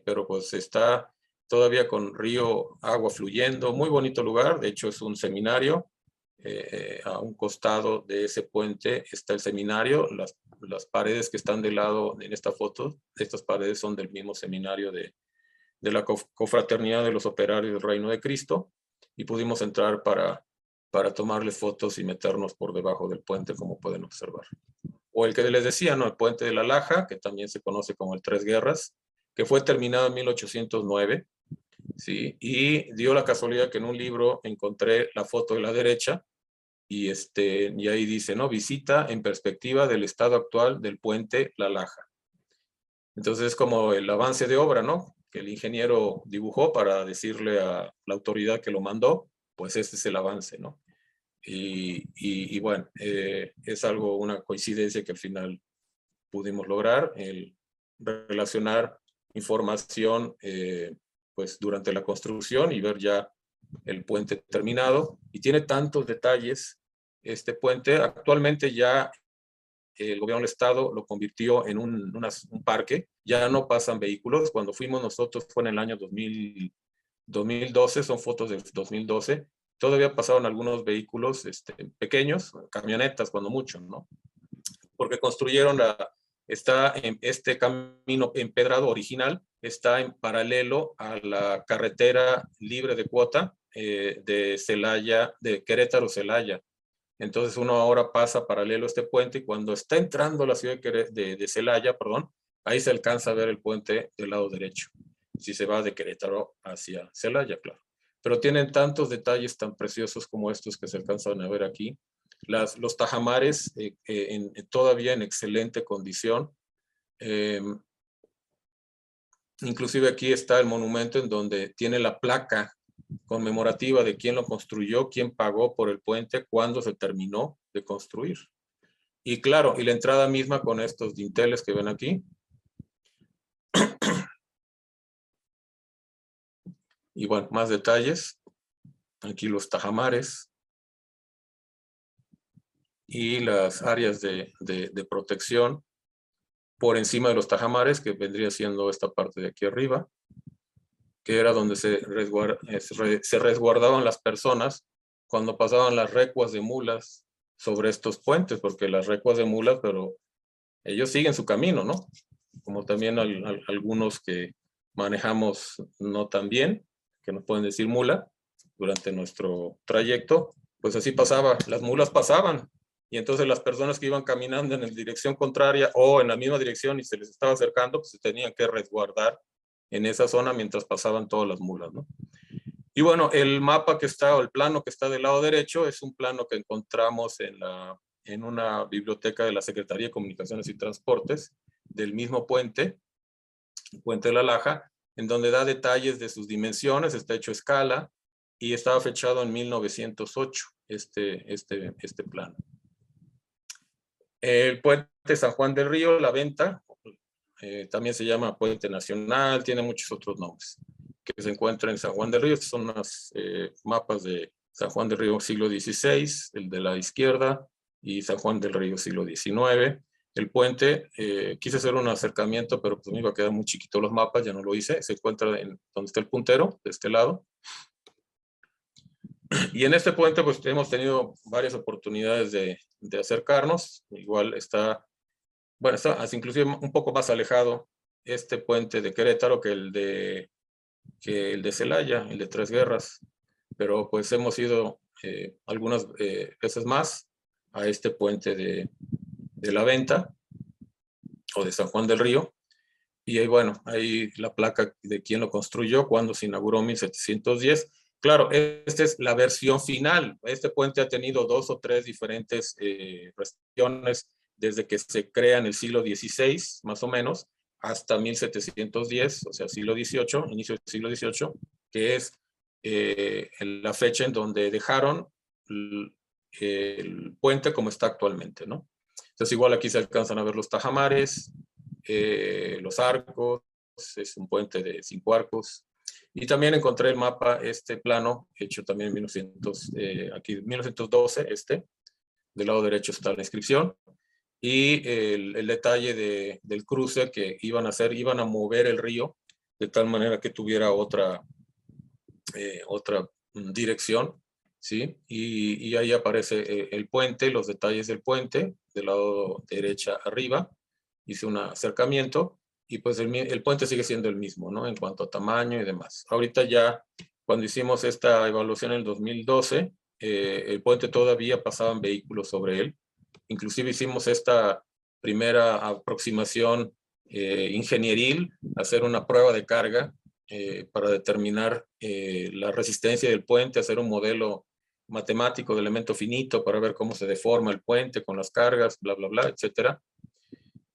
pero pues está todavía con río, agua fluyendo, muy bonito lugar. De hecho es un seminario, a un costado de ese puente está el seminario. Las paredes que están de lado en esta foto, estas paredes son del mismo seminario de la Confraternidad de los Operarios del Reino de Cristo, y pudimos entrar para tomarle fotos y meternos por debajo del puente, como pueden observar. O el que les decía, ¿no? El puente de la Laja, que también se conoce como el Tres Guerras, que fue terminado en 1809, ¿sí? Y dio la casualidad que en un libro encontré la foto de la derecha, y ahí dice, ¿no? Visita en perspectiva del estado actual del puente La Laja. Entonces es como el avance de obra, ¿no? Que el ingeniero dibujó para decirle a la autoridad que lo mandó, pues este es el avance, ¿no? Y bueno, es algo, una coincidencia que al final pudimos lograr, el relacionar información pues durante la construcción y ver ya el puente terminado. Y tiene tantos detalles este puente. Actualmente ya el gobierno del estado lo convirtió en un parque. Ya no pasan vehículos. Cuando fuimos nosotros fue en el año 2012, son fotos del 2012. Todavía pasaron algunos vehículos pequeños, camionetas cuando mucho, ¿no? Porque construyeron este camino empedrado original, está en paralelo a la carretera libre de cuota de Celaya, de Querétaro-Celaya. Entonces uno ahora pasa paralelo a este puente, y cuando está entrando a la ciudad de Celaya, perdón, ahí se alcanza a ver el puente del lado derecho, si se va de Querétaro hacia Celaya, claro. Pero tienen tantos detalles tan preciosos como estos que se alcanzan a ver aquí. Los tajamares todavía en excelente condición. Inclusive aquí está el monumento en donde tiene la placa conmemorativa de quién lo construyó, quién pagó por el puente, cuándo se terminó de construir. Y claro, y la entrada misma con estos dinteles que ven aquí. Y bueno, más detalles. Aquí los tajamares y las áreas de protección por encima de los tajamares, que vendría siendo esta parte de aquí arriba, que era donde se resguardaban las personas cuando pasaban las recuas de mulas sobre estos puentes, porque las recuas de mulas, pero ellos siguen su camino, ¿no? Como también algunos que manejamos no tan bien, que nos pueden decir mula, durante nuestro trayecto, pues así pasaba, las mulas pasaban, y entonces las personas que iban caminando en la dirección contraria o en la misma dirección y se les estaba acercando, pues se tenían que resguardar en esa zona mientras pasaban todas las mulas, ¿no? Y bueno, el mapa que está, o el plano que está del lado derecho, es un plano que encontramos en una biblioteca de la Secretaría de Comunicaciones y Transportes, del mismo puente, el puente de la Laja, en donde da detalles de sus dimensiones, está hecho a escala, y estaba fechado en 1908, este plano. El puente San Juan del Río, La Venta, también se llama Puente Nacional, tiene muchos otros nombres, que se encuentra en San Juan del Río. Estos son unos mapas de San Juan del Río siglo XVI, el de la izquierda, y San Juan del Río siglo XIX. El puente, quise hacer un acercamiento, pero pues me iba a quedar muy chiquito los mapas, ya no lo hice. Se encuentra en donde está el puntero, de este lado. Y en este puente pues hemos tenido varias oportunidades de acercarnos. Igual está, bueno, está inclusive un poco más alejado este puente de Querétaro que el de Celaya, el de Tres Guerras. Pero pues hemos ido algunas veces más a este puente de La Venta o de San Juan del Río. Y ahí, bueno, ahí la placa de quién lo construyó, cuando se inauguró en 1710. Claro, esta es la versión final. Este puente ha tenido 2 o 3 diferentes versiones desde que se crea en el siglo XVI, más o menos, hasta 1710, o sea, siglo XVIII, inicio del siglo XVIII, que es la fecha en donde dejaron el puente como está actualmente, ¿no? Entonces, igual aquí se alcanzan a ver los tajamares, los arcos, es un puente de 5 arcos. Y también encontré el mapa, este plano, hecho también en 1912, del lado derecho está la inscripción, y el detalle del cruce que iban a hacer, iban a mover el río de tal manera que tuviera otra dirección, ¿sí? Y ahí aparece el puente, los detalles del puente, del lado derecha arriba. Hice un acercamiento y pues el puente sigue siendo el mismo, ¿no? En cuanto a tamaño y demás. Ahorita ya, cuando hicimos esta evaluación en el 2012, el puente todavía pasaban vehículos sobre él. Inclusive hicimos esta primera aproximación ingenieril, hacer una prueba de carga para determinar la resistencia del puente, hacer un modelo matemático de elemento finito para ver cómo se deforma el puente con las cargas, bla, bla, bla, etcétera.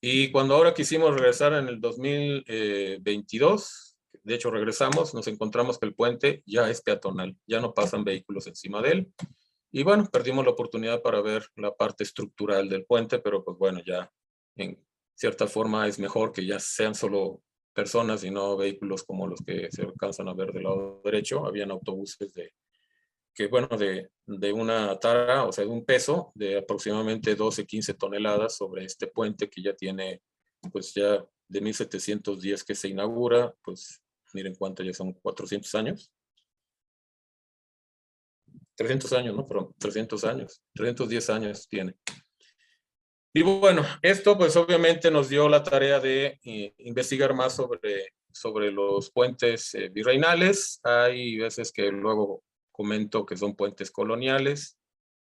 Y cuando ahora quisimos regresar en el 2022, de hecho regresamos, nos encontramos que el puente ya es peatonal, ya no pasan vehículos encima de él. Y bueno, perdimos la oportunidad para ver la parte estructural del puente, pero pues bueno, ya en cierta forma es mejor que ya sean solo personas y no vehículos como los que se alcanzan a ver del lado derecho. Habían autobuses de una tara, o sea, de un peso de aproximadamente 12, 15 toneladas sobre este puente que ya tiene, pues ya de 1710 que se inaugura, pues miren cuánto ya son 400 años. 300 años, ¿no? Pero 300 años, 310 años tiene. Y bueno, esto pues obviamente nos dio la tarea de investigar más sobre los puentes virreinales. Hay veces que luego comento que son puentes coloniales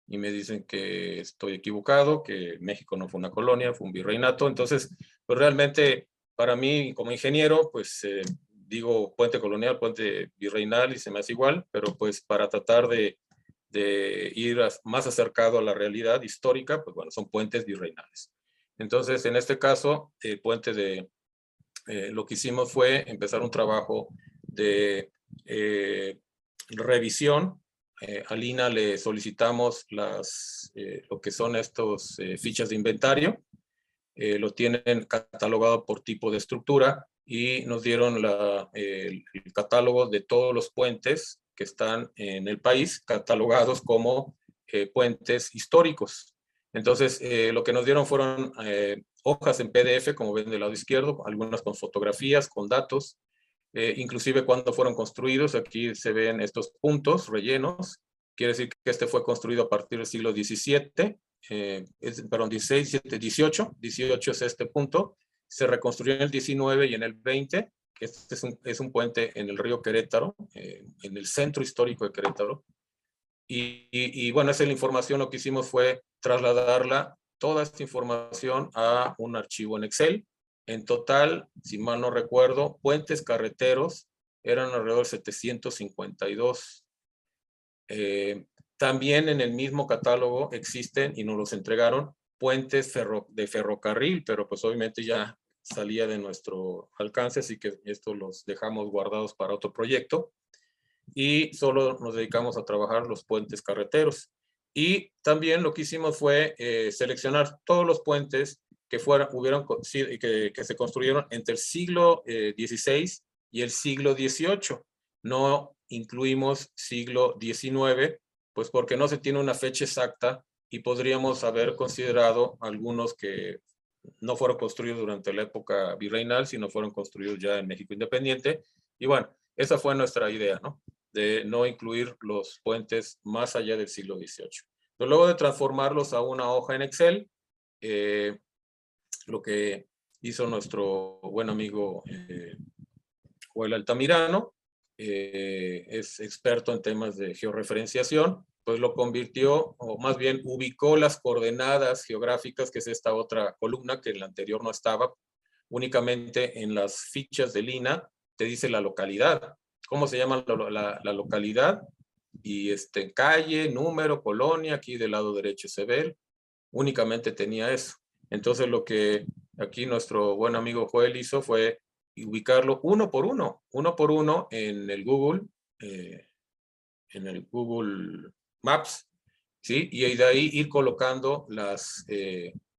y me dicen que estoy equivocado, que México no fue una colonia, fue un virreinato. Entonces, pues realmente para mí como ingeniero, pues digo puente colonial, puente virreinal y se me hace igual, pero pues para tratar de ir más acercado a la realidad histórica, pues bueno, son puentes virreinales. Entonces, en este caso, el puente lo que hicimos fue empezar un trabajo de revisión. A Lina le solicitamos lo que son estos fichas de inventario. Lo tienen catalogado por tipo de estructura y nos dieron el catálogo de todos los puentes que están en el país catalogados como puentes históricos. Entonces, lo que nos dieron fueron hojas en PDF, como ven del lado izquierdo, algunas con fotografías, con datos, inclusive cuando fueron construidos. Aquí se ven estos puntos rellenos. Quiere decir que este fue construido a partir del siglo XVII, perdón, 18 es este punto. Se reconstruyó en el 19 y en el 20. Este es un puente en el río Querétaro, en el centro histórico de Querétaro. Y bueno, esa es la información. Lo que hicimos fue trasladarla, toda esta información, a un archivo en Excel. En total, si mal no recuerdo, puentes carreteros eran alrededor de 752. También en el mismo catálogo existen, y nos los entregaron, puentes de ferrocarril, pero pues obviamente ya salía de nuestro alcance, así que esto los dejamos guardados para otro proyecto. Y solo nos dedicamos a trabajar los puentes carreteros. Y también lo que hicimos fue seleccionar todos los puentes que se construyeron entre el siglo XVI y el siglo XVIII. No incluimos siglo XIX, pues porque no se tiene una fecha exacta y podríamos haber considerado algunos que no fueron construidos durante la época virreinal, sino fueron construidos ya en México independiente. Y bueno, esa fue nuestra idea, ¿no? De no incluir los puentes más allá del siglo XVIII. Pero luego de transformarlos a una hoja en Excel, lo que hizo nuestro buen amigo Joel Altamirano, es experto en temas de georreferenciación, pues lo convirtió, o más bien ubicó las coordenadas geográficas, que es esta otra columna que en la anterior no estaba. Únicamente en las fichas del INAH te dice la localidad. ¿Cómo se llama la localidad? Y calle, número, colonia, aquí del lado derecho se ve. Únicamente tenía eso. Entonces lo que aquí nuestro buen amigo Joel hizo fue ubicarlo uno por uno en el Google Maps, ¿sí? Y de ahí ir colocando las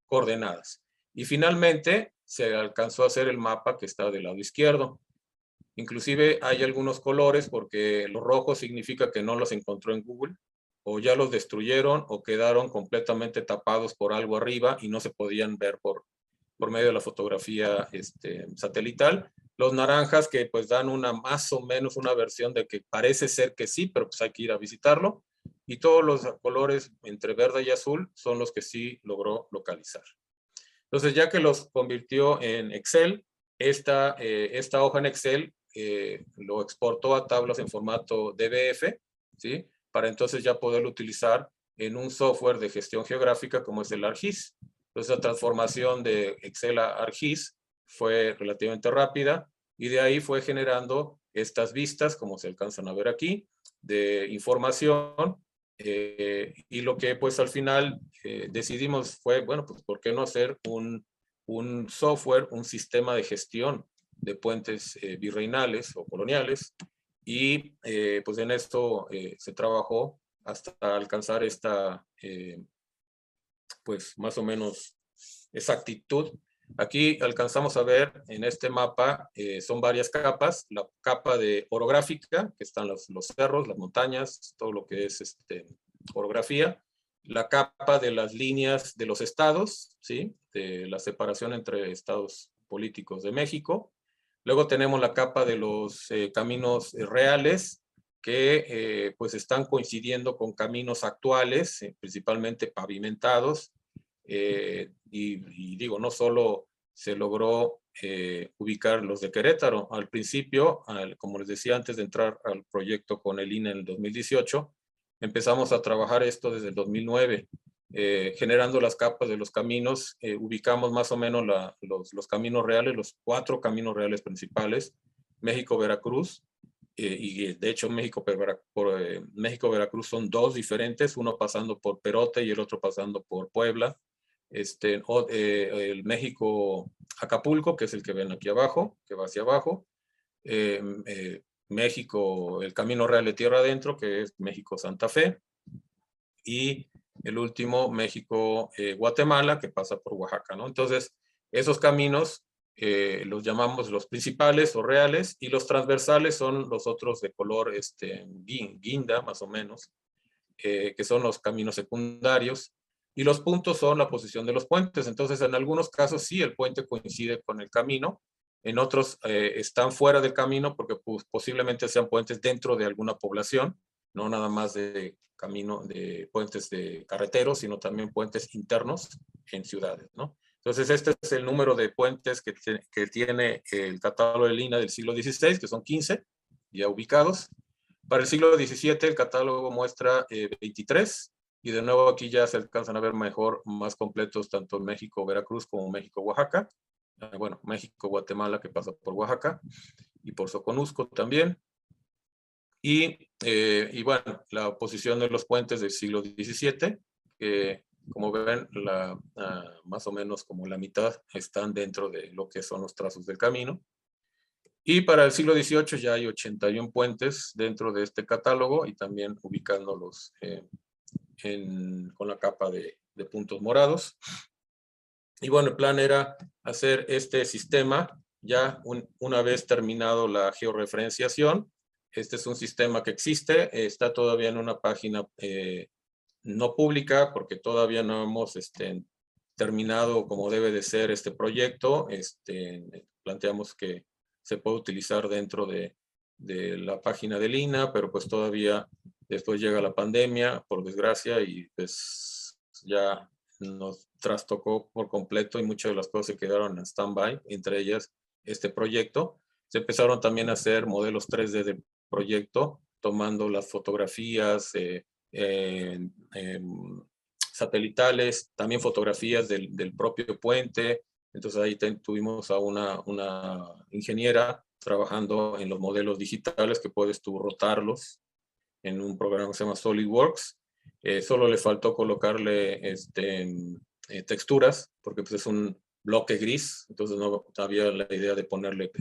coordenadas. Y finalmente se alcanzó a hacer el mapa que está del lado izquierdo. Inclusive hay algunos colores porque los rojos significa que no los encontró en Google, o ya los destruyeron o quedaron completamente tapados por algo arriba y no se podían ver por medio de la fotografía satelital. Los naranjas que pues dan más o menos una versión de que parece ser que sí, pero pues hay que ir a visitarlo. Y todos los colores entre verde y azul son los que sí logró localizar. Entonces, ya que los convirtió en Excel, esta hoja en Excel lo exportó a tablas en formato DBF, ¿sí? Para entonces ya poderlo utilizar en un software de gestión geográfica como es el ArcGIS. Entonces, la transformación de Excel a ArcGIS fue relativamente rápida y de ahí fue generando estas vistas, como se alcanzan a ver aquí, de información. Y lo que pues al final decidimos fue, bueno, pues ¿por qué no hacer un software, un sistema de gestión de puentes virreinales o coloniales? Y pues en esto se trabajó hasta alcanzar esta, pues más o menos exactitud. Aquí alcanzamos a ver en este mapa, son varias capas. La capa de orográfica, que están los cerros, las montañas, todo lo que es orografía. La capa de las líneas de los estados, ¿sí? De la separación entre estados políticos de México. Luego tenemos la capa de los caminos reales, que pues están coincidiendo con caminos actuales, principalmente pavimentados. Y digo, no solo se logró ubicar los de Querétaro. Al principio, como les decía antes de entrar al proyecto con el INE en el 2018, empezamos a trabajar esto desde el 2009, generando las capas de los caminos. Ubicamos más o menos los caminos reales, los 4 caminos reales principales: México-Veracruz, y de hecho México-Veracruz son 2 diferentes, uno pasando por Perote y el otro pasando por Puebla. El México-Acapulco, que es el que ven aquí abajo, que va hacia abajo. México, el camino real de tierra adentro, que es México-Santa Fe. Y el último, México-Guatemala, que pasa por Oaxaca, ¿no? Entonces, esos caminos los llamamos los principales o reales, y los transversales son los otros de color guinda, más o menos, que son los caminos secundarios. Y los puntos son la posición de los puentes. Entonces, en algunos casos sí, el puente coincide con el camino. En otros están fuera del camino porque pues, posiblemente sean puentes dentro de alguna población. no nada más de puentes de carreteros, sino también puentes internos en ciudades, ¿no? Entonces, este es el número de puentes que tiene el catálogo de Lina del siglo XVI, que son 15 ya ubicados. Para el siglo XVII, el catálogo muestra 23, y de nuevo aquí ya se alcanzan a ver mejor, más completos, tanto México, Veracruz, como México, Oaxaca. Bueno, México, Guatemala, que pasa por Oaxaca, y por Soconusco también. Y bueno, la posición de los puentes del siglo XVII, que como ven, más o menos como la mitad están dentro de lo que son los trazos del camino. Y para el siglo XVIII ya hay 81 puentes dentro de este catálogo, y también ubicándolos con la capa de puntos morados. Y bueno, el plan era hacer este sistema ya una vez terminado la georreferenciación. Este es un sistema que existe, está todavía en una página no pública, porque todavía no hemos terminado como debe de ser este proyecto. Planteamos que se puede utilizar dentro de la página del INAH, pero pues todavía después llega la pandemia, por desgracia, y pues ya nos trastocó por completo, y muchas de las cosas se quedaron en stand-by, entre ellas este proyecto. Se empezaron también a hacer modelos 3D del proyecto, tomando las fotografías satelitales, también fotografías del propio puente. Entonces ahí tuvimos a una ingeniera trabajando en los modelos digitales, que puedes tú rotarlos en un programa que se llama SolidWorks. Solo le faltó colocarle texturas, porque pues es un bloque gris, entonces no había la idea de ponerle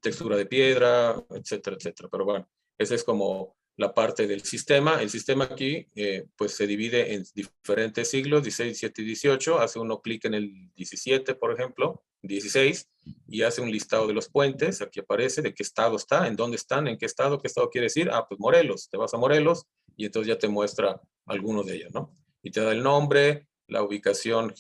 textura de piedra, etcétera, etcétera. Pero bueno, esa es como la parte del sistema. El sistema aquí pues se divide en diferentes siglos, 16, 17 y 18. Hace uno clic en el 17, por ejemplo, 16, y hace un listado de los puentes. Aquí aparece de qué estado está, en dónde están, en qué estado quiere decir. Ah, pues Morelos, te vas a Morelos, y entonces ya te muestra algunos de ellos, ¿no? Y te da el nombre, la ubicación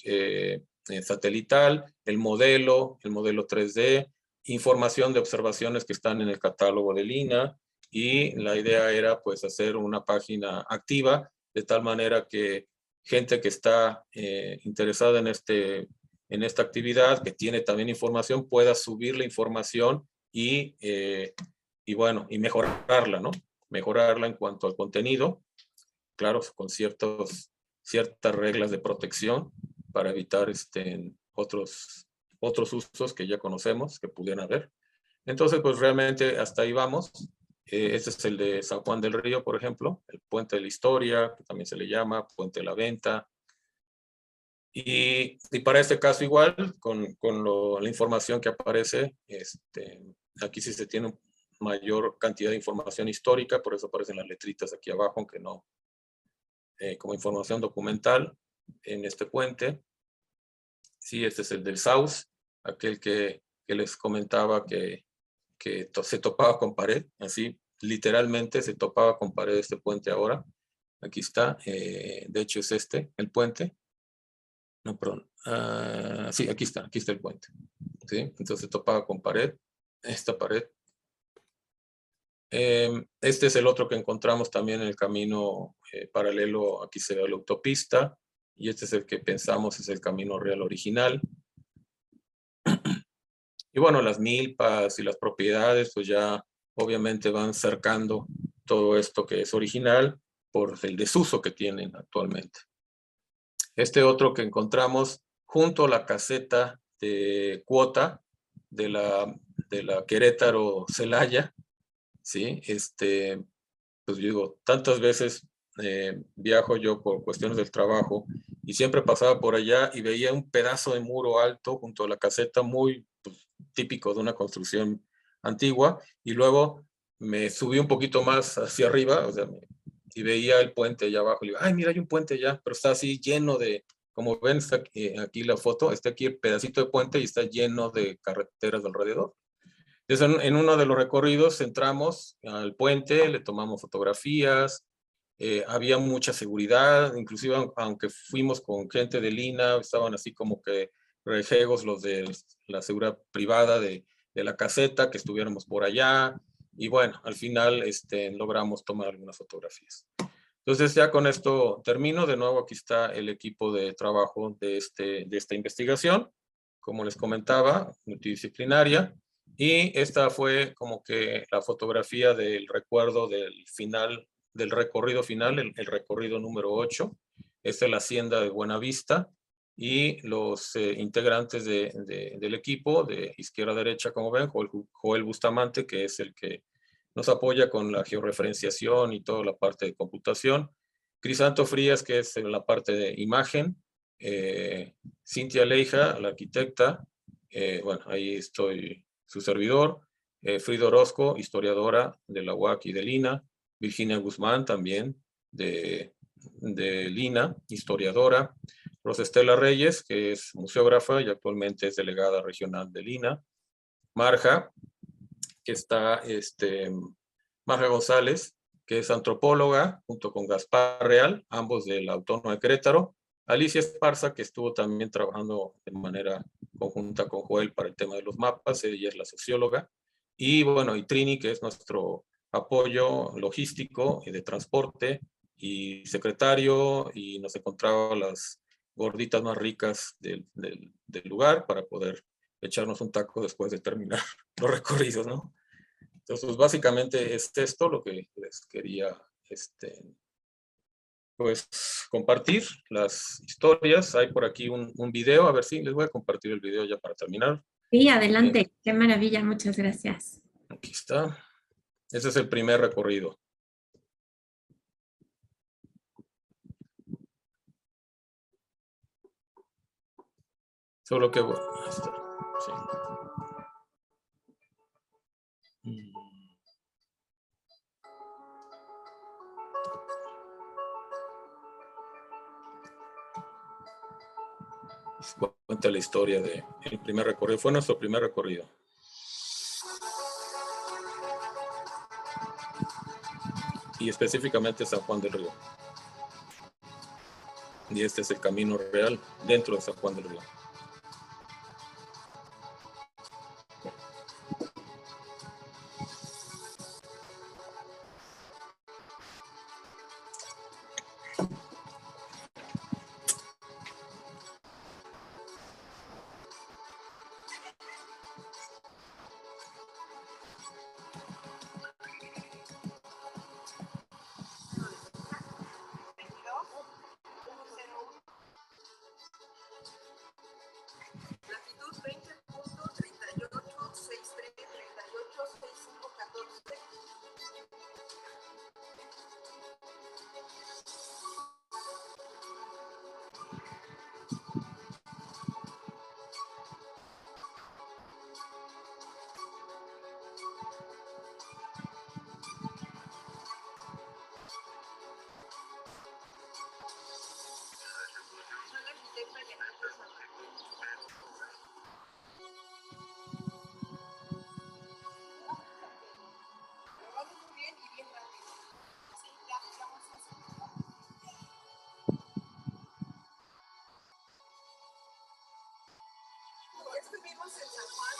satelital, el modelo 3D, información de observaciones que están en el catálogo del INAH. Y la idea era pues hacer una página activa, de tal manera que gente que está interesada en esta actividad, que tiene también información, pueda subir la información y bueno, y mejorarla, ¿no? Mejorarla en cuanto al contenido, claro, con ciertas reglas de protección para evitar otros usos que ya conocemos que pudieran haber. Entonces, pues realmente hasta ahí vamos. Este es el de San Juan del Río, por ejemplo, el Puente de la Historia, que también se le llama Puente de la Venta. Y para este caso igual, con la información que aparece, aquí sí se tiene mayor cantidad de información histórica, por eso aparecen las letritas aquí abajo, aunque no como información documental en este puente. Sí, este es el del Saus, aquel que les comentaba que se topaba con pared, así literalmente se topaba con pared este puente ahora. Aquí está, de hecho es el puente. No, perdón. Sí, aquí está el puente. ¿Sí? Entonces se topaba con pared, esta pared. Este es el otro que encontramos también en el camino paralelo, aquí se ve la autopista, y este es el que pensamos es el camino real original. Y bueno, las milpas y las propiedades pues ya obviamente van cercando todo esto que es original por el desuso que tienen actualmente. Este otro que encontramos junto a la caseta de cuota de la Querétaro-Celaya, ¿sí? Pues yo digo, tantas veces viajo yo por cuestiones del trabajo, y siempre pasaba por allá y veía un pedazo de muro alto junto a la caseta, muy pues, típico de una construcción antigua, y luego me subí un poquito más hacia arriba, o sea, y veía el puente allá abajo, y digo, ay, mira, hay un puente allá, pero está así lleno de, como ven, está aquí la foto, está aquí el pedacito de puente y está lleno de carreteras alrededor. Entonces, en uno de los recorridos entramos al puente, le tomamos fotografías, había mucha seguridad, inclusive aunque fuimos con gente del INAH, estaban así como que rejegos los de la seguridad privada de la caseta, que estuviéramos por allá. Y bueno, al final logramos tomar algunas fotografías. Entonces ya con esto termino. De nuevo aquí está el equipo de trabajo de esta investigación, como les comentaba, multidisciplinaria. Y esta fue como que la fotografía del recuerdo del final, del recorrido final, el recorrido número 8. Esta es la hacienda de Buenavista y los integrantes del equipo de izquierda a derecha, como ven, Joel Bustamante, que es el que nos apoya con la georreferenciación y toda la parte de computación. Crisanto Frías, que es en la parte de imagen. Cintia Leija, la arquitecta. Bueno, ahí estoy, su servidor. Frida Orozco, historiadora de la UAC y de Lina. Virginia Guzmán, también de Lina, historiadora. Rosa Estela Reyes, que es museógrafa y actualmente es delegada regional de Lina. Marja, que está Marja González, que es antropóloga, junto con Gaspar Real, ambos de la Autónoma de Querétaro. Alicia Esparza, que estuvo también trabajando de manera conjunta con Joel para el tema de los mapas, ella es la socióloga. Y bueno, y Trini, que es nuestro apoyo logístico y de transporte, y secretario, y nos encontraba las gorditas más ricas del lugar para poder echarnos un taco después de terminar los recorridos, ¿no? Entonces, básicamente es esto lo que les quería pues compartir, las historias. Hay por aquí un video, a ver si les voy a compartir el video ya para terminar. Sí, adelante. Qué maravilla, muchas gracias. Aquí está. Ese es el primer recorrido. Solo que, bueno, ahí está. Sí. Cuenta la historia del primer recorrido. Fue nuestro primer recorrido. Y específicamente San Juan del Río. Y este es el camino real dentro de San Juan del Río. Estuvimos en San Juan.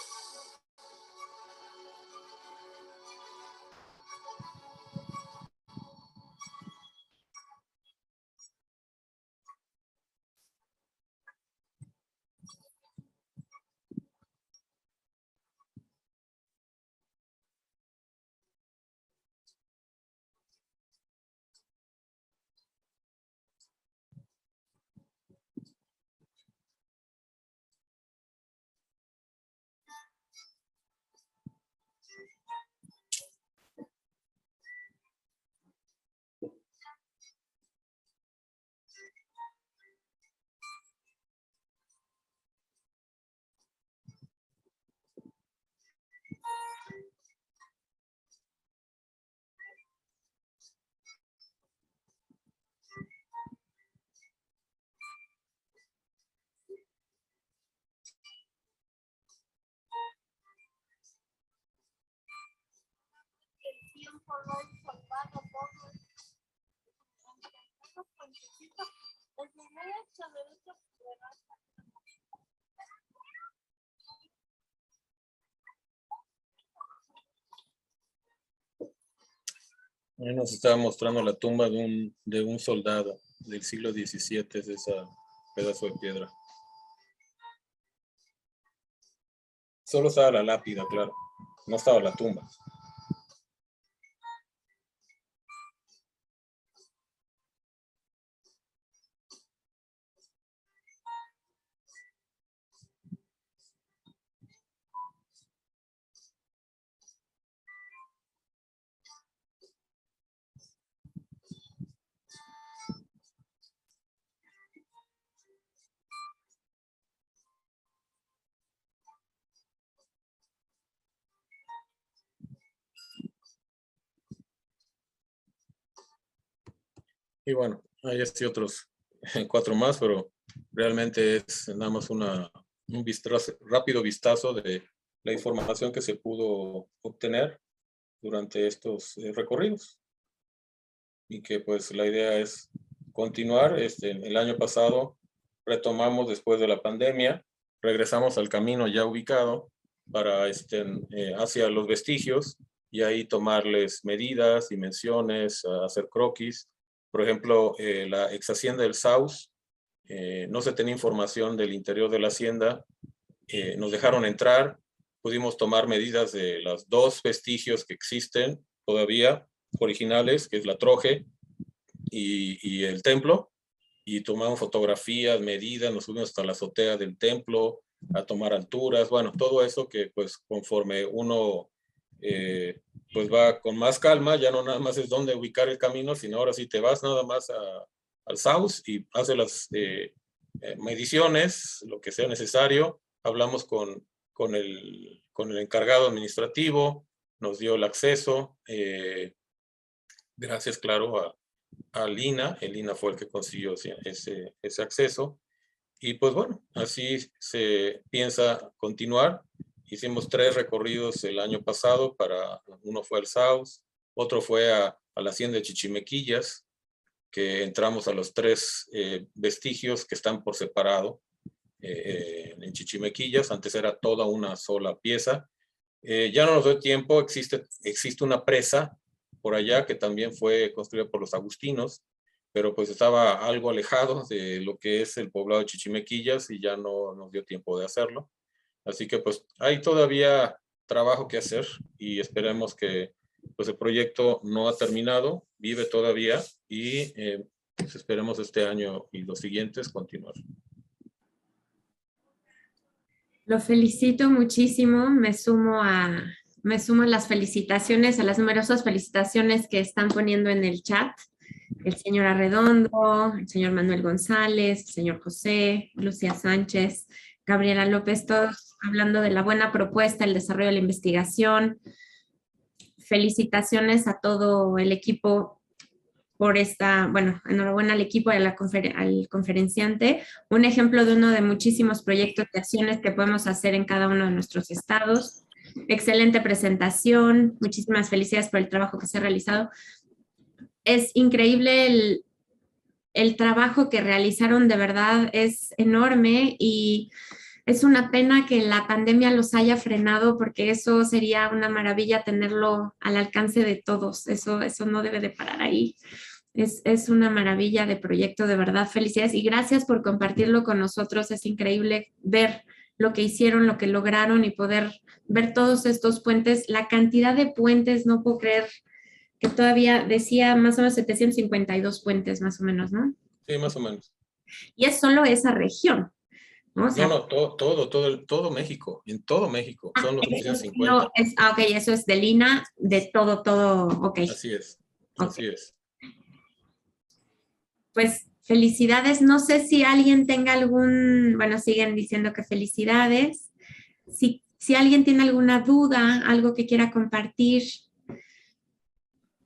Ahí nos estaba mostrando la tumba de un soldado del siglo XVII, es ese pedazo de piedra. Solo estaba la lápida, claro. No estaba la tumba. Y bueno, hay así otros 4 más, pero realmente es nada más un rápido vistazo de la información que se pudo obtener durante estos recorridos. Y que pues la idea es continuar. El año pasado retomamos después de la pandemia, regresamos al camino ya ubicado para hacia los vestigios y ahí tomarles medidas, dimensiones, hacer croquis. Por ejemplo, la ex hacienda del Saus, no se tenía información del interior de la hacienda, nos dejaron entrar, pudimos tomar medidas de los 2 vestigios que existen todavía, originales, que es la troje y el templo, y tomamos fotografías, medidas, nos subimos hasta la azotea del templo a tomar alturas, bueno, todo eso que pues conforme uno pues va con más calma, ya no nada más es dónde ubicar el camino, sino ahora sí te vas nada más al Saus y haces las mediciones, lo que sea necesario, hablamos con el encargado administrativo, nos dio el acceso, gracias, claro, al INA. El INA fue el que consiguió ese acceso. Y pues bueno, así se piensa continuar. Hicimos 3 recorridos el año pasado, uno fue al Saus, otro fue a la hacienda de Chichimequillas, que entramos a los 3 vestigios que están por separado en Chichimequillas. Antes era toda una sola pieza. Ya no nos dio tiempo, existe una presa por allá que también fue construida por los agustinos, pero pues estaba algo alejado de lo que es el poblado de Chichimequillas y ya no nos dio tiempo de hacerlo. Así que pues hay todavía trabajo que hacer y esperemos que pues el proyecto no ha terminado, vive todavía y pues esperemos este año y los siguientes continuar. Lo felicito muchísimo, me sumo a las felicitaciones, a las numerosas felicitaciones que están poniendo en el chat. El señor Arredondo, el señor Manuel González, el señor José, Lucía Sánchez, Gabriela López, todos hablando de la buena propuesta, el desarrollo de la investigación. Felicitaciones a todo el equipo por enhorabuena al equipo y al conferenciante. Un ejemplo de uno de muchísimos proyectos de acciones que podemos hacer en cada uno de nuestros estados. Excelente presentación, muchísimas felicidades por el trabajo que se ha realizado. Es increíble el trabajo que realizaron, de verdad es enorme y es una pena que la pandemia los haya frenado porque eso sería una maravilla tenerlo al alcance de todos. Eso no debe de parar ahí. Es una maravilla de proyecto, de verdad, felicidades y gracias por compartirlo con nosotros. Es increíble ver lo que hicieron, lo que lograron y poder ver todos estos puentes, la cantidad de puentes, no puedo creer que todavía decía más o menos 752 puentes, más o menos, ¿no? Sí, más o menos. Y es solo esa región, ¿no? O sea, No, todo México, en todo México, son los 750. Ok, eso es de Lina, de todo, ok. Así es, okay. así es. Pues felicidades, no sé si alguien tenga siguen diciendo que felicidades. Si alguien tiene alguna duda, algo que quiera compartir.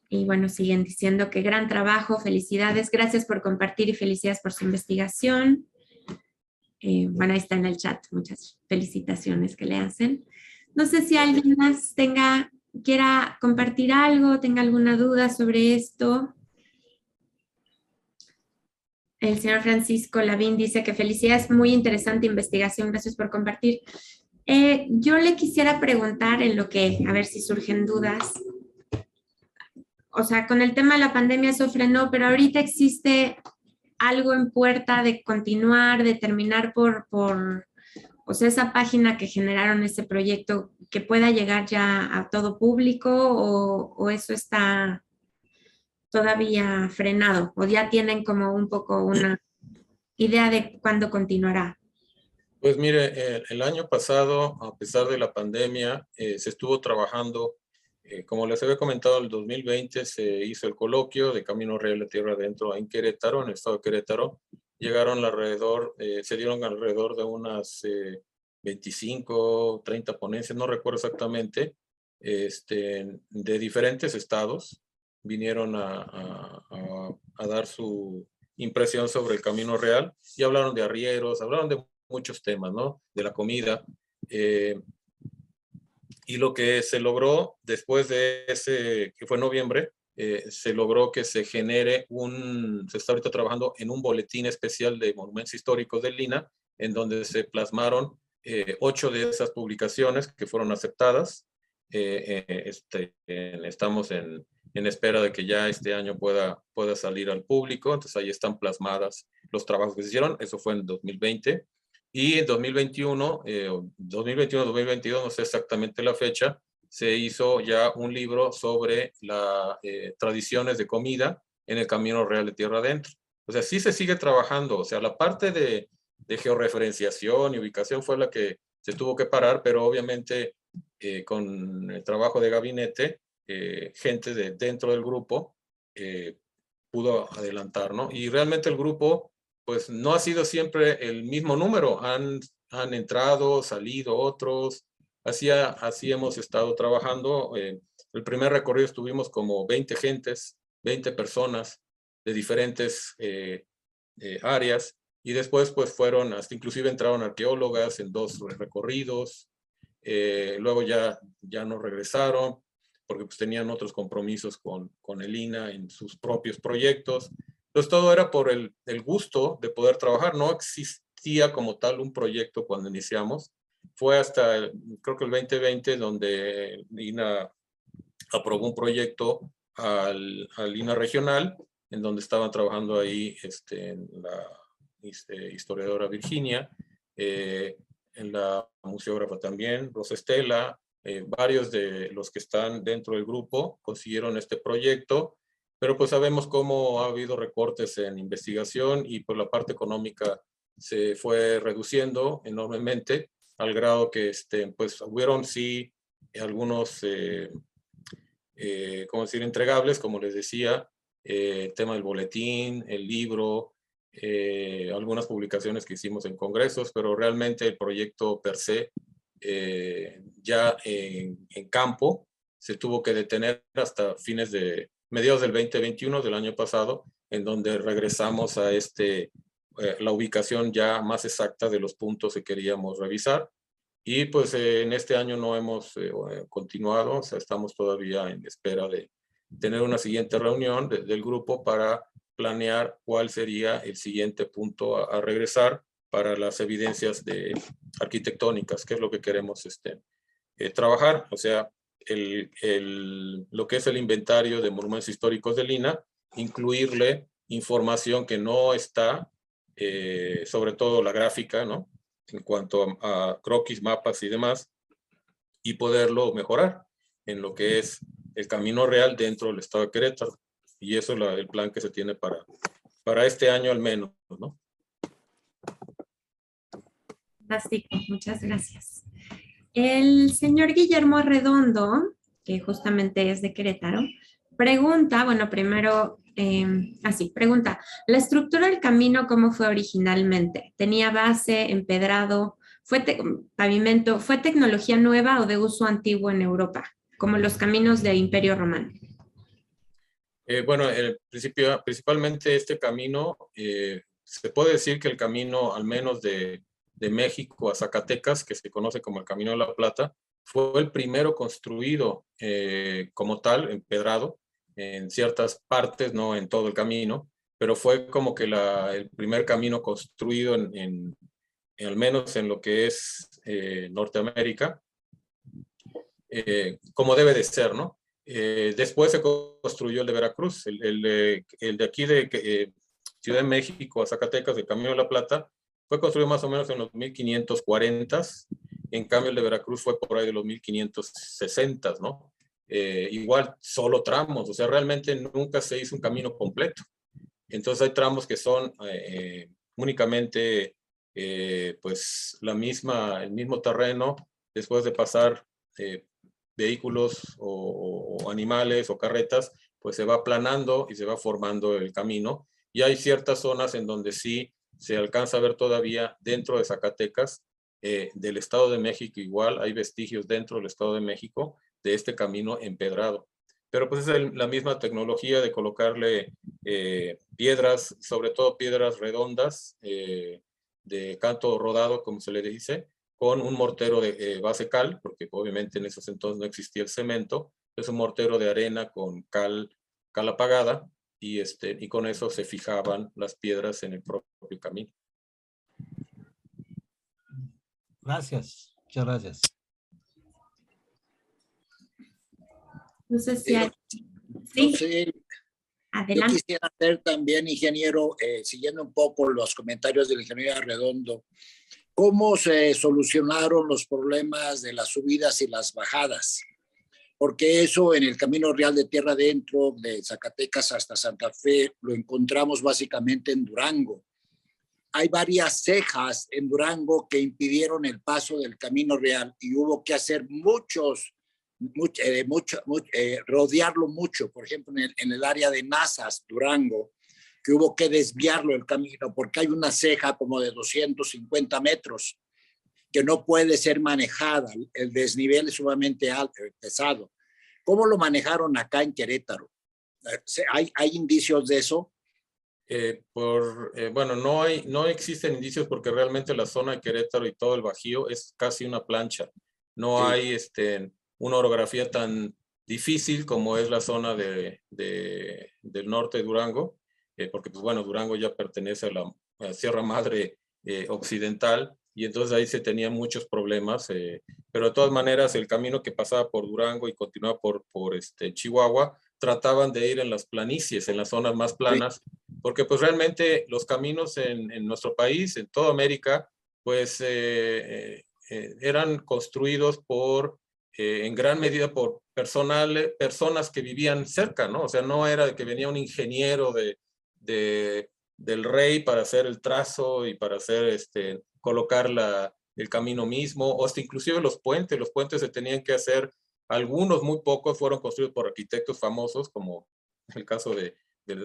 Y bueno, siguen diciendo que gran trabajo, felicidades, gracias por compartir y felicidades por su investigación. Ahí está en el chat, muchas felicitaciones que le hacen. No sé si alguien más quiera compartir algo, tenga alguna duda sobre esto. El señor Francisco Lavín dice que felicidades, muy interesante investigación, gracias por compartir. Yo le quisiera preguntar a ver si surgen dudas. o sea, con el tema de la pandemia eso frenó, pero ahorita existe algo en puerta de continuar, de terminar o sea, esa página que generaron ese proyecto, que pueda llegar ya a todo público o eso está todavía frenado o ya tienen como un poco una idea de cuándo continuará. Pues mire, el año pasado, a pesar de la pandemia, se estuvo trabajando, como les había comentado, el 2020 se hizo el coloquio de Camino Real de Tierra Adentro en Querétaro, en el estado de Querétaro. Llegaron alrededor, se dieron alrededor de unas 25, 30 ponencias, no recuerdo exactamente, de diferentes estados. Vinieron a dar su impresión sobre el Camino Real y hablaron de arrieros, hablaron de muchos temas, ¿no? De la comida. Y lo que se logró después de ese, que fue noviembre, se logró que se genere se está ahorita trabajando en un boletín especial de monumentos históricos del Lina, en donde se plasmaron 8 de esas publicaciones que fueron aceptadas. Estamos en espera de que ya este año pueda salir al público, entonces ahí están plasmadas los trabajos que se hicieron, eso fue en 2020. Y en 2021, 2022, no sé exactamente la fecha, se hizo ya un libro sobre las tradiciones de comida en el Camino Real de Tierra Adentro. O sea, sí se sigue trabajando, o sea, la parte de georreferenciación y ubicación fue la que se tuvo que parar, pero obviamente con el trabajo de gabinete, gente dentro del grupo pudo adelantar, ¿no? Y realmente el grupo pues no ha sido siempre el mismo número, han entrado, salido otros, así hemos estado trabajando. El primer recorrido estuvimos como 20 gentes, 20 personas de diferentes áreas, y después pues fueron, hasta inclusive entraron arqueólogas en 2 recorridos, luego ya no regresaron, porque pues tenían otros compromisos con el INAH en sus propios proyectos. Entonces todo era por el gusto de poder trabajar, no existía como tal un proyecto cuando iniciamos. Fue hasta, creo que el 2020, donde INAH aprobó un proyecto al INAH regional, en donde estaban trabajando ahí la historiadora Virginia, en la museógrafa también, Rosa Estela, varios de los que están dentro del grupo consiguieron este proyecto, pero pues sabemos cómo ha habido recortes en investigación y por la parte económica se fue reduciendo enormemente, al grado que pues hubieron sí algunos, ¿cómo decir?, entregables, como les decía, el tema del boletín, el libro, algunas publicaciones que hicimos en congresos, pero realmente el proyecto per se, ya en campo, se tuvo que detener hasta mediados del 2021, del año pasado, en donde regresamos a la ubicación ya más exacta de los puntos que queríamos revisar. Y pues en este año no hemos continuado, o sea, estamos todavía en espera de tener una siguiente reunión del grupo para planear cuál sería el siguiente punto a regresar para las evidencias arquitectónicas, que es lo que queremos trabajar. O sea, lo que es el inventario de monumentos históricos del INAH, incluirle información que no está, sobre todo la gráfica, ¿no?, en cuanto a croquis, mapas y demás, y poderlo mejorar en lo que es el camino real dentro del estado de Querétaro. Y eso es el plan que se tiene para este año al menos, ¿no? Fantástico, muchas gracias. El señor Guillermo Redondo, que justamente es de Querétaro, pregunta, bueno, primero, pregunta, ¿la estructura del camino cómo fue originalmente? ¿Tenía base, empedrado, pavimento, fue tecnología nueva o de uso antiguo en Europa, como los caminos del Imperio Romano? Bueno, principalmente este camino, se puede decir que el camino, al menos de México a Zacatecas, que se conoce como el Camino de la Plata, fue el primero construido como tal, empedrado, en ciertas partes, no en todo el camino, pero fue como que el primer camino construido al menos en lo que es Norteamérica, como debe de ser, ¿no? Después se construyó el de Veracruz, el de aquí de Ciudad de México a Zacatecas, el Camino de la Plata, fue construido más o menos en los 1540s. En cambio, el de Veracruz fue por ahí de los 1560s, ¿no? Igual, solo tramos, o sea, realmente nunca se hizo un camino completo. Entonces hay tramos que son únicamente pues el mismo terreno, después de pasar vehículos o animales o carretas, pues se va aplanando y se va formando el camino. Y hay ciertas zonas en donde sí se alcanza a ver todavía dentro de Zacatecas, del Estado de México igual, hay vestigios dentro del Estado de México de este camino empedrado. Pero pues es la misma tecnología de colocarle piedras, sobre todo piedras redondas, de canto rodado, como se le dice, con un mortero de base cal, porque obviamente en esos entonces no existía el cemento, es un mortero de arena con cal apagada, y con eso se fijaban las piedras en el propio camino. Gracias, muchas gracias. No sé si hay... No Sí, sé, yo adelante. quisiera hacer también, ingeniero, siguiendo un poco los comentarios del ingeniero Arredondo, ¿cómo se solucionaron los problemas de las subidas y las bajadas? Porque eso en el Camino Real de Tierra Adentro, de Zacatecas hasta Santa Fe, lo encontramos básicamente en Durango. Hay varias cejas en Durango que impidieron el paso del Camino Real y hubo que hacer rodearlo mucho. Por ejemplo, en el área de Nazas, Durango, que hubo que desviarlo el camino porque hay una ceja como de 250 metros que no puede ser manejada. El desnivel es sumamente alto, pesado. ¿Cómo lo manejaron acá en Querétaro? ¿Hay indicios de eso? Bueno, no existen indicios porque realmente la zona de Querétaro y todo el Bajío es casi una plancha. No Sí. hay una orografía tan difícil como es la zona del norte de Durango, porque pues bueno, Durango ya pertenece a la Sierra Madre occidental, y entonces ahí se tenían muchos problemas, pero de todas maneras el camino que pasaba por Durango y continuaba por Chihuahua, trataban de ir en las planicies, en las zonas más planas, porque pues realmente los caminos en nuestro país, en toda América, pues eran construidos en gran medida por personas que vivían cerca, ¿no? O sea, no era de que venía un ingeniero del rey para hacer el trazo y para hacer colocar el camino mismo, o hasta inclusive los puentes se tenían que hacer, algunos muy pocos fueron construidos por arquitectos famosos, como el caso de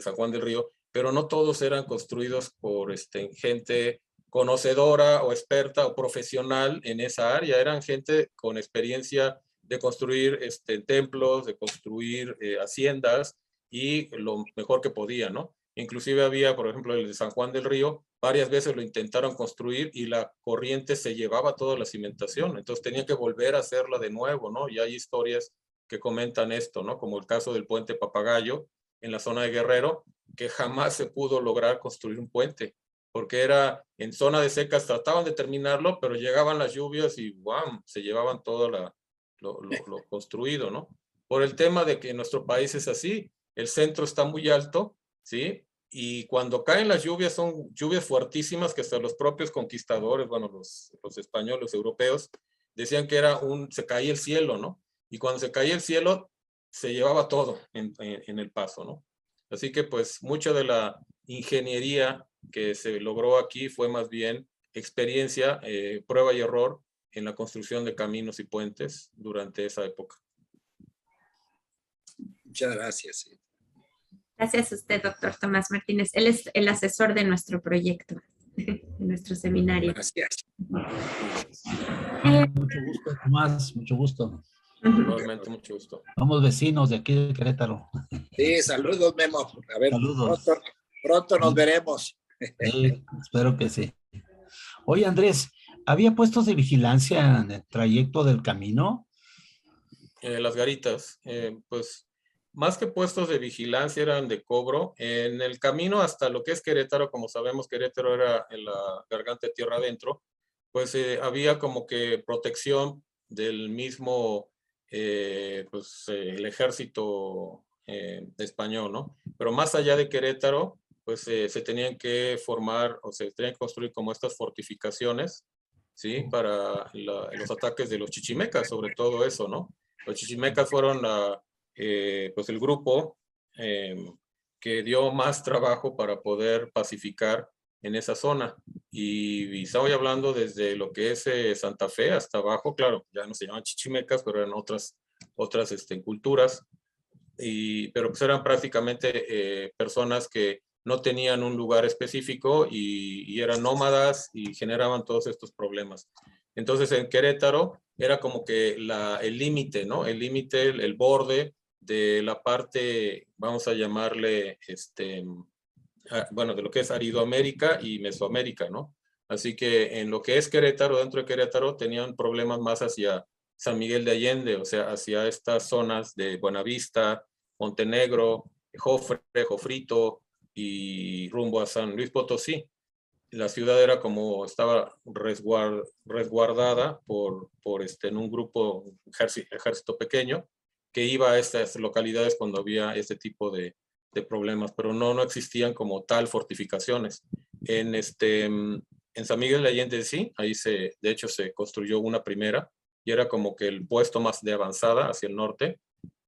San Juan del Río, pero no todos eran construidos por gente conocedora o experta o profesional en esa área, eran gente con experiencia de construir templos, de construir haciendas, y lo mejor que podía, ¿no? Inclusive había, por ejemplo, el de San Juan del Río, varias veces lo intentaron construir y la corriente se llevaba toda la cimentación, entonces tenían que volver a hacerla de nuevo, ¿no? Y hay historias que comentan esto, ¿no? Como el caso del puente Papagayo en la zona de Guerrero, que jamás se pudo lograr construir un puente, porque era en zona de secas, trataban de terminarlo, pero llegaban las lluvias y ¡bam!, se llevaban todo lo construido, ¿no? Por el tema de que en nuestro país es así, el centro está muy alto, ¿sí? Y cuando caen las lluvias son lluvias fuertísimas que hasta los propios conquistadores, bueno, los españoles, los europeos, decían que se caía el cielo, ¿no? Y cuando se caía el cielo, se llevaba todo en el paso, ¿no? Así que pues mucha de la ingeniería que se logró aquí fue más bien experiencia, prueba y error en la construcción de caminos y puentes durante esa época. Muchas gracias. Gracias a usted, doctor Tomás Martínez. Él es el asesor de nuestro proyecto, de nuestro seminario. Gracias. Mucho gusto, Tomás, mucho gusto. Igualmente, mucho gusto. Somos vecinos de aquí de Querétaro. Sí, saludos, Memo. A ver, Saludos. pronto nos veremos. Sí, espero que sí. Oye, Andrés, ¿había puestos de vigilancia en el trayecto del camino? Las garitas, pues más que puestos de vigilancia eran de cobro. En el camino hasta lo que es Querétaro, como sabemos, Querétaro era en la garganta de tierra adentro, pues había como que protección del mismo pues, el ejército español, ¿no? Pero más allá de Querétaro, pues se tenían que formar o se tenían que construir como estas fortificaciones, ¿sí? Para los ataques de los chichimecas, sobre todo eso, ¿no? Los chichimecas fueron pues el grupo que dio más trabajo para poder pacificar en esa zona. Y estoy hablando desde lo que es Santa Fe hasta abajo, claro, ya no se llaman chichimecas, pero eran otras culturas, pero pues eran prácticamente personas que no tenían un lugar específico y eran nómadas y generaban todos estos problemas. Entonces en Querétaro era como que el límite, ¿no? El límite, el borde de la parte, vamos a llamarle, bueno, de lo que es Aridoamérica y Mesoamérica, ¿no? Así que en lo que es Querétaro, dentro de Querétaro, tenían problemas más hacia San Miguel de Allende, o sea, hacia estas zonas de Buenavista, Montenegro, Jofre, Jofrito y rumbo a San Luis Potosí. La ciudad era como, estaba resguardada en un grupo, ejército pequeño, que iba a estas localidades cuando había este tipo de problemas, pero no existían como tal fortificaciones. En San Miguel de Allende sí, ahí de hecho se construyó una primera, y era como que el puesto más de avanzada hacia el norte.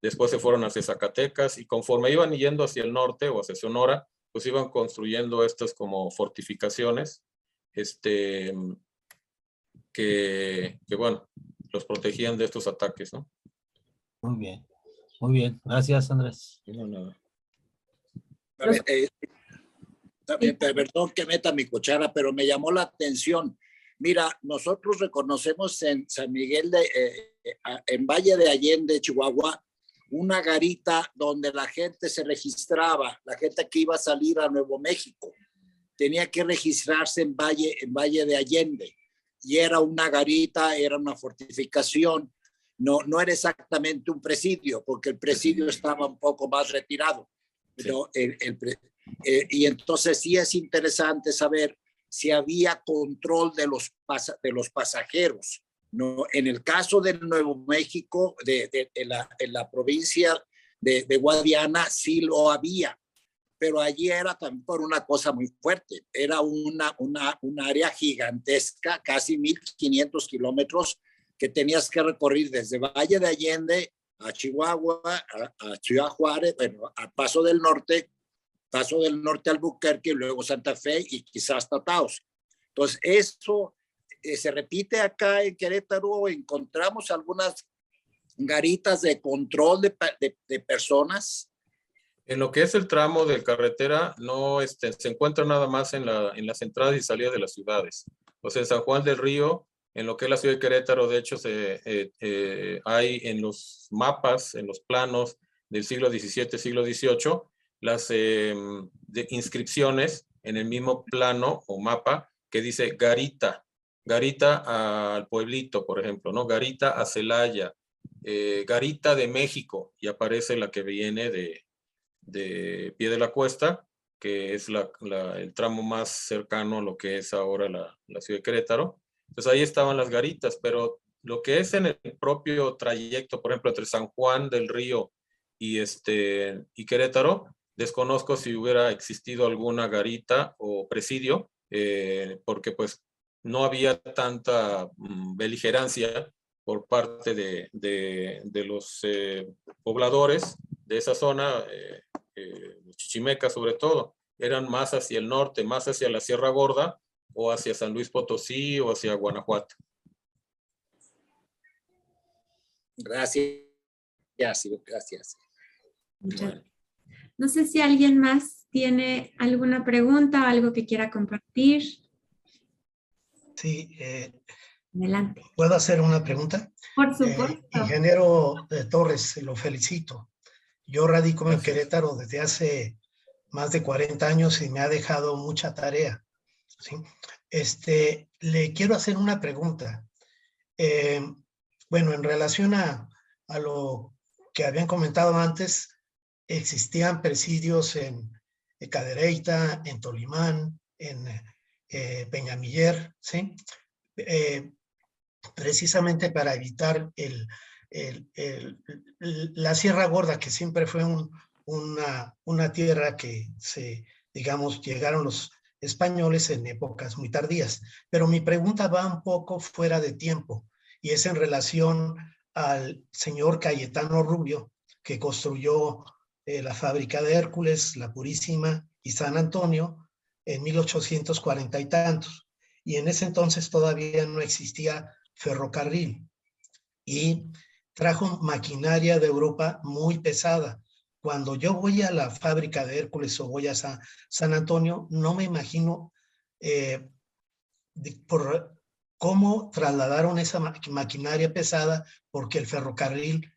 Después se fueron hacia Zacatecas, y conforme iban yendo hacia el norte o hacia Sonora, pues iban construyendo estas como fortificaciones, que bueno, los protegían de estos ataques, ¿no? Muy bien. Gracias, Andrés. No, nada. A ver, también, perdón que meta mi cuchara, pero me llamó la atención. Mira, nosotros reconocemos en San Miguel en Valle de Allende, Chihuahua, una garita donde la gente se registraba, la gente que iba a salir a Nuevo México, tenía que registrarse en Valle de Allende, y era una garita, era una fortificación, no era exactamente un presidio, porque el presidio estaba un poco más retirado, pero y entonces sí es interesante saber si había control de los pasajeros. No, en el caso del Nuevo México, en la provincia de Guadiana, sí lo había, pero allí era también por una cosa muy fuerte. Era un área gigantesca, casi 1,500 kilómetros, que tenías que recorrer desde Valle de Allende a Chihuahua, a Ciudad Juárez, bueno, a Paso del Norte Albuquerque, y luego Santa Fe y quizás hasta Taos. Entonces, eso se repite acá en Querétaro. Encontramos algunas garitas de control de personas. En lo que es el tramo de carretera, no se encuentra nada más en las entradas y salidas de las ciudades. O sea, en San Juan del Río, en lo que es la ciudad de Querétaro, de hecho, hay en los mapas, en los planos del siglo XVII, siglo XVIII, las inscripciones en el mismo plano o mapa que dice garita al pueblito, por ejemplo, ¿no? Garita a Celaya, garita de México, y aparece la que viene de Pie de la Cuesta, que es el tramo más cercano a lo que es ahora la ciudad de Querétaro. Entonces ahí estaban las garitas, pero lo que es en el propio trayecto, por ejemplo, entre San Juan del Río y Querétaro, desconozco si hubiera existido alguna garita o presidio, porque pues no había tanta beligerancia por parte de los pobladores de esa zona, los chichimecas sobre todo. Eran más hacia el norte, más hacia la Sierra Gorda, o hacia San Luis Potosí, o hacia Guanajuato. Gracias. Bueno. No sé si alguien más tiene alguna pregunta o algo que quiera compartir. Sí. Adelante. ¿Puedo hacer una pregunta? Por supuesto. Ingeniero Torres, lo felicito. Yo radico en Querétaro desde hace más de 40 años y me ha dejado mucha tarea, ¿sí? Le quiero hacer una pregunta. Bueno, en relación a lo que habían comentado antes, existían presidios en Cadereyta, en Tolimán, en Peñamiller, ¿sí? Precisamente para evitar la Sierra Gorda, que siempre fue una tierra que digamos, llegaron los españoles en épocas muy tardías. Pero mi pregunta va un poco fuera de tiempo y es en relación al señor Cayetano Rubio, que construyó la fábrica de Hércules, La Purísima y San Antonio en 1840 y tantos. Y en ese entonces todavía no existía ferrocarril y trajo maquinaria de Europa muy pesada. Cuando yo voy a la fábrica de Hércules o voy a San Antonio, no me imagino por cómo trasladaron esa maquinaria pesada, porque el ferrocarril,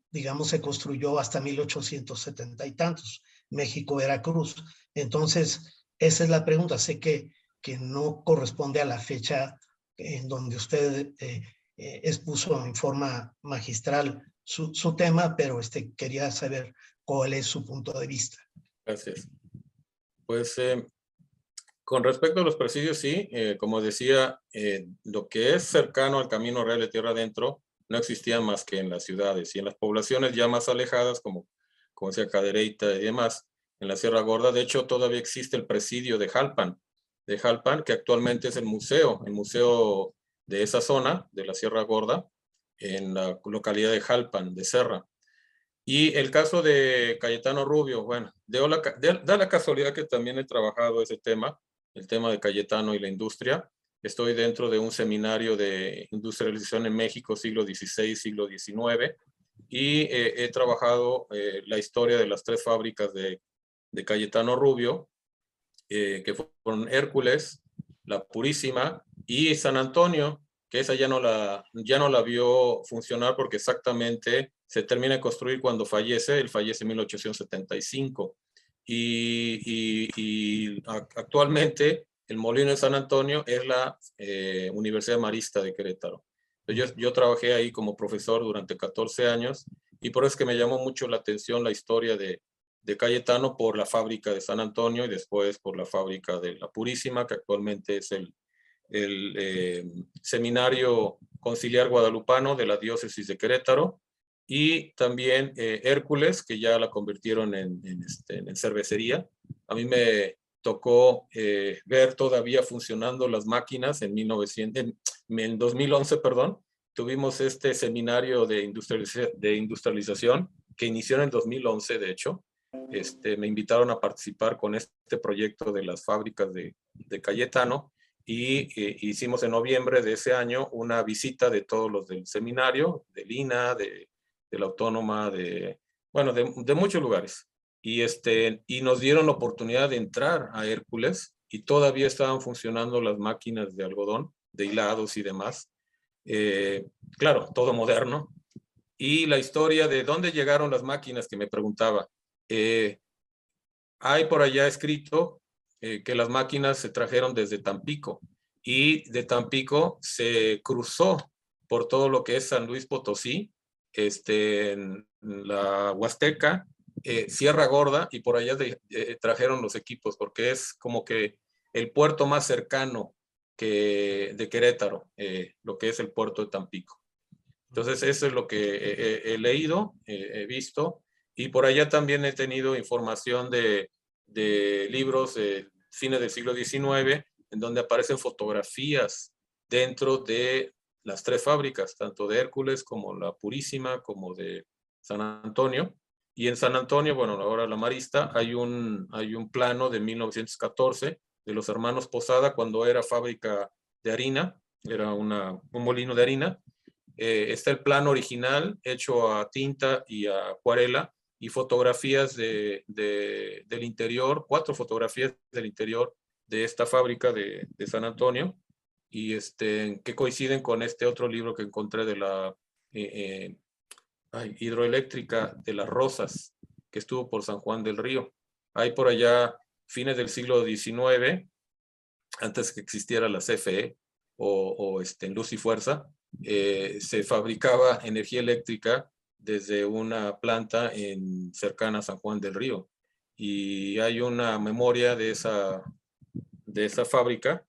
digamos, se construyó hasta 1870 y tantos, México-Veracruz. Entonces, esa es la pregunta. Sé que no corresponde a la fecha en donde usted expuso en forma magistral su tema, pero quería saber cuál es su punto de vista. Gracias. Pues con respecto a los presidios, sí, como decía, lo que es cercano al Camino Real de Tierra Adentro no existía más que en las ciudades y en las poblaciones ya más alejadas, como decía Cadereyta y demás, en la Sierra Gorda. De hecho, todavía existe el presidio de Jalpan, que actualmente es el museo de esa zona, de la Sierra Gorda, en la localidad de Jalpan, de Serra. Y el caso de Cayetano Rubio, bueno, da la casualidad que también he trabajado ese tema, el tema de Cayetano y la industria. Estoy dentro de un seminario de industrialización en México, siglo XVI, siglo XIX, y he trabajado la historia de las 3 fábricas de Cayetano Rubio, que fueron Hércules, La Purísima y San Antonio, que esa ya no la vio funcionar porque exactamente se termina de construir cuando fallece, él fallece en 1875. Y actualmente el Molino de San Antonio es la Universidad Marista de Querétaro. Yo trabajé ahí como profesor durante 14 años y por eso es que me llamó mucho la atención la historia de Cayetano por la fábrica de San Antonio y después por la fábrica de La Purísima, que actualmente es el Seminario Conciliar Guadalupano de la Diócesis de Querétaro, y también Hércules, que ya la convirtieron en cervecería. A mí me tocó ver todavía funcionando las máquinas en 2011, perdón. Tuvimos este seminario de industrialización que inició en el 2011, de hecho. Me invitaron a participar con este proyecto de las fábricas de Cayetano y hicimos en noviembre de ese año una visita de todos los del seminario, del INA, de la Autónoma, de muchos lugares. Y nos dieron la oportunidad de entrar a Hércules y todavía estaban funcionando las máquinas de algodón, de hilados y demás. Claro, todo moderno. Y la historia de dónde llegaron las máquinas que me preguntaba. Hay por allá escrito que las máquinas se trajeron desde Tampico y de Tampico se cruzó por todo lo que es San Luis Potosí, en la Huasteca, Sierra Gorda, y por allá trajeron los equipos porque es como que el puerto más cercano de Querétaro, lo que es el puerto de Tampico. Entonces eso es lo que he leído, he visto, y por allá también he tenido información de libros de fines del siglo XIX, en donde aparecen fotografías dentro de las 3 fábricas, tanto de Hércules como La Purísima, como de San Antonio. Y en San Antonio, bueno, ahora la Marista, hay un plano de 1914 de los hermanos Posada, cuando era fábrica de harina, era un molino de harina. Está el plano original hecho a tinta y a acuarela y fotografías del interior, 4 fotografías del interior de esta fábrica de San Antonio, y que coinciden con este otro libro que encontré de la hidroeléctrica de Las Rosas, que estuvo por San Juan del Río. Hay por allá fines del siglo XIX, antes que existiera la CFE o Luz y Fuerza, se fabricaba energía eléctrica desde una planta cercana a San Juan del Río. Y hay una memoria de esa fábrica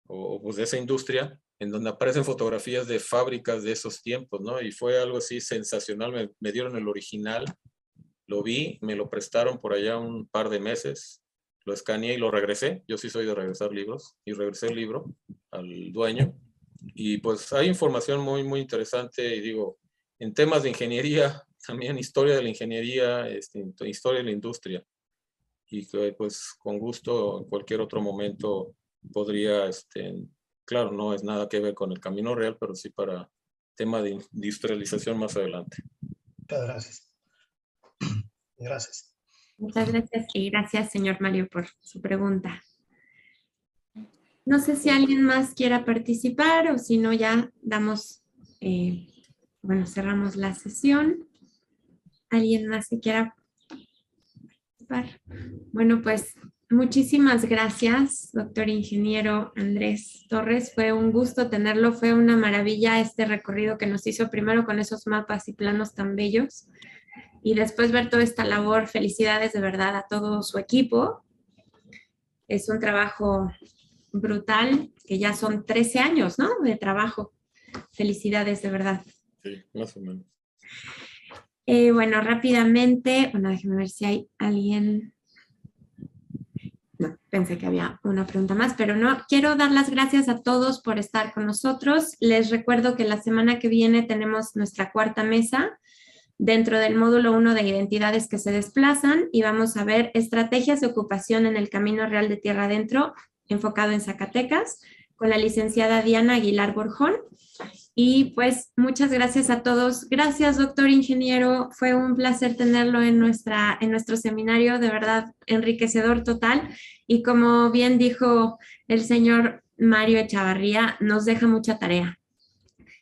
o pues de esa industria en donde aparecen fotografías de fábricas de esos tiempos, ¿no? Y fue algo así sensacional. Me dieron el original, lo vi, me lo prestaron por allá un par de meses, lo escaneé y lo regresé. Yo sí soy de regresar libros, y regresé el libro al dueño. Y pues hay información muy, muy interesante, y digo, en temas de ingeniería, también historia de la ingeniería, historia de la industria. Y que pues con gusto en cualquier otro momento podría, claro, no es nada que ver con el Camino Real, pero sí para tema de industrialización más adelante. Muchas gracias. Gracias. Muchas gracias y gracias, señor Mario, por su pregunta. No sé si alguien más quiera participar o si no ya damos, bueno, cerramos la sesión. ¿Alguien más que quiera participar? Bueno, pues muchísimas gracias, doctor ingeniero Andrés Torres. Fue un gusto tenerlo, fue una maravilla este recorrido que nos hizo primero con esos mapas y planos tan bellos y después ver toda esta labor. Felicidades de verdad a todo su equipo. Es un trabajo brutal, que ya son 13 años, ¿no? De trabajo. Felicidades de verdad. Sí, más o menos. Bueno, rápidamente, bueno, déjenme ver si hay alguien. No, pensé que había una pregunta más, pero no. Quiero dar las gracias a todos por estar con nosotros. Les recuerdo que la semana que viene tenemos nuestra cuarta mesa dentro del módulo 1 de identidades que se desplazan y vamos a ver estrategias de ocupación en el Camino Real de Tierra Adentro, enfocado en Zacatecas, con la licenciada Diana Aguilar Borjón. Y pues muchas gracias a todos. Gracias, doctor ingeniero. Fue un placer tenerlo en nuestro seminario, de verdad enriquecedor total. Y como bien dijo el señor Mario Echavarría, nos deja mucha tarea.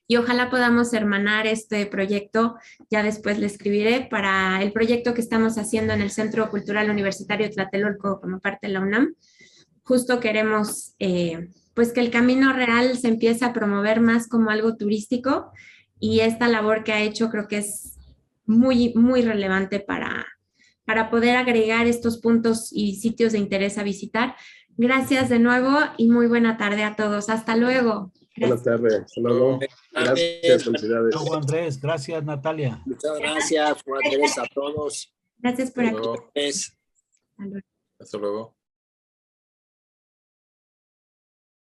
Y ojalá podamos hermanar este proyecto, ya después le escribiré, para el proyecto que estamos haciendo en el Centro Cultural Universitario Tlatelolco como parte de la UNAM. Justo queremos pues que el Camino Real se empiece a promover más como algo turístico y esta labor que ha hecho creo que es muy, muy relevante para poder agregar estos puntos y sitios de interés a visitar. Gracias de nuevo y muy buena tarde a todos. Hasta luego. Buenas tardes. Hasta luego. Gracias, felicidades. Luego, Andrés, gracias, Natalia. Muchas gracias, Juan Andrés, a todos. Gracias por aquí. Hasta luego. Hasta luego. Hasta luego.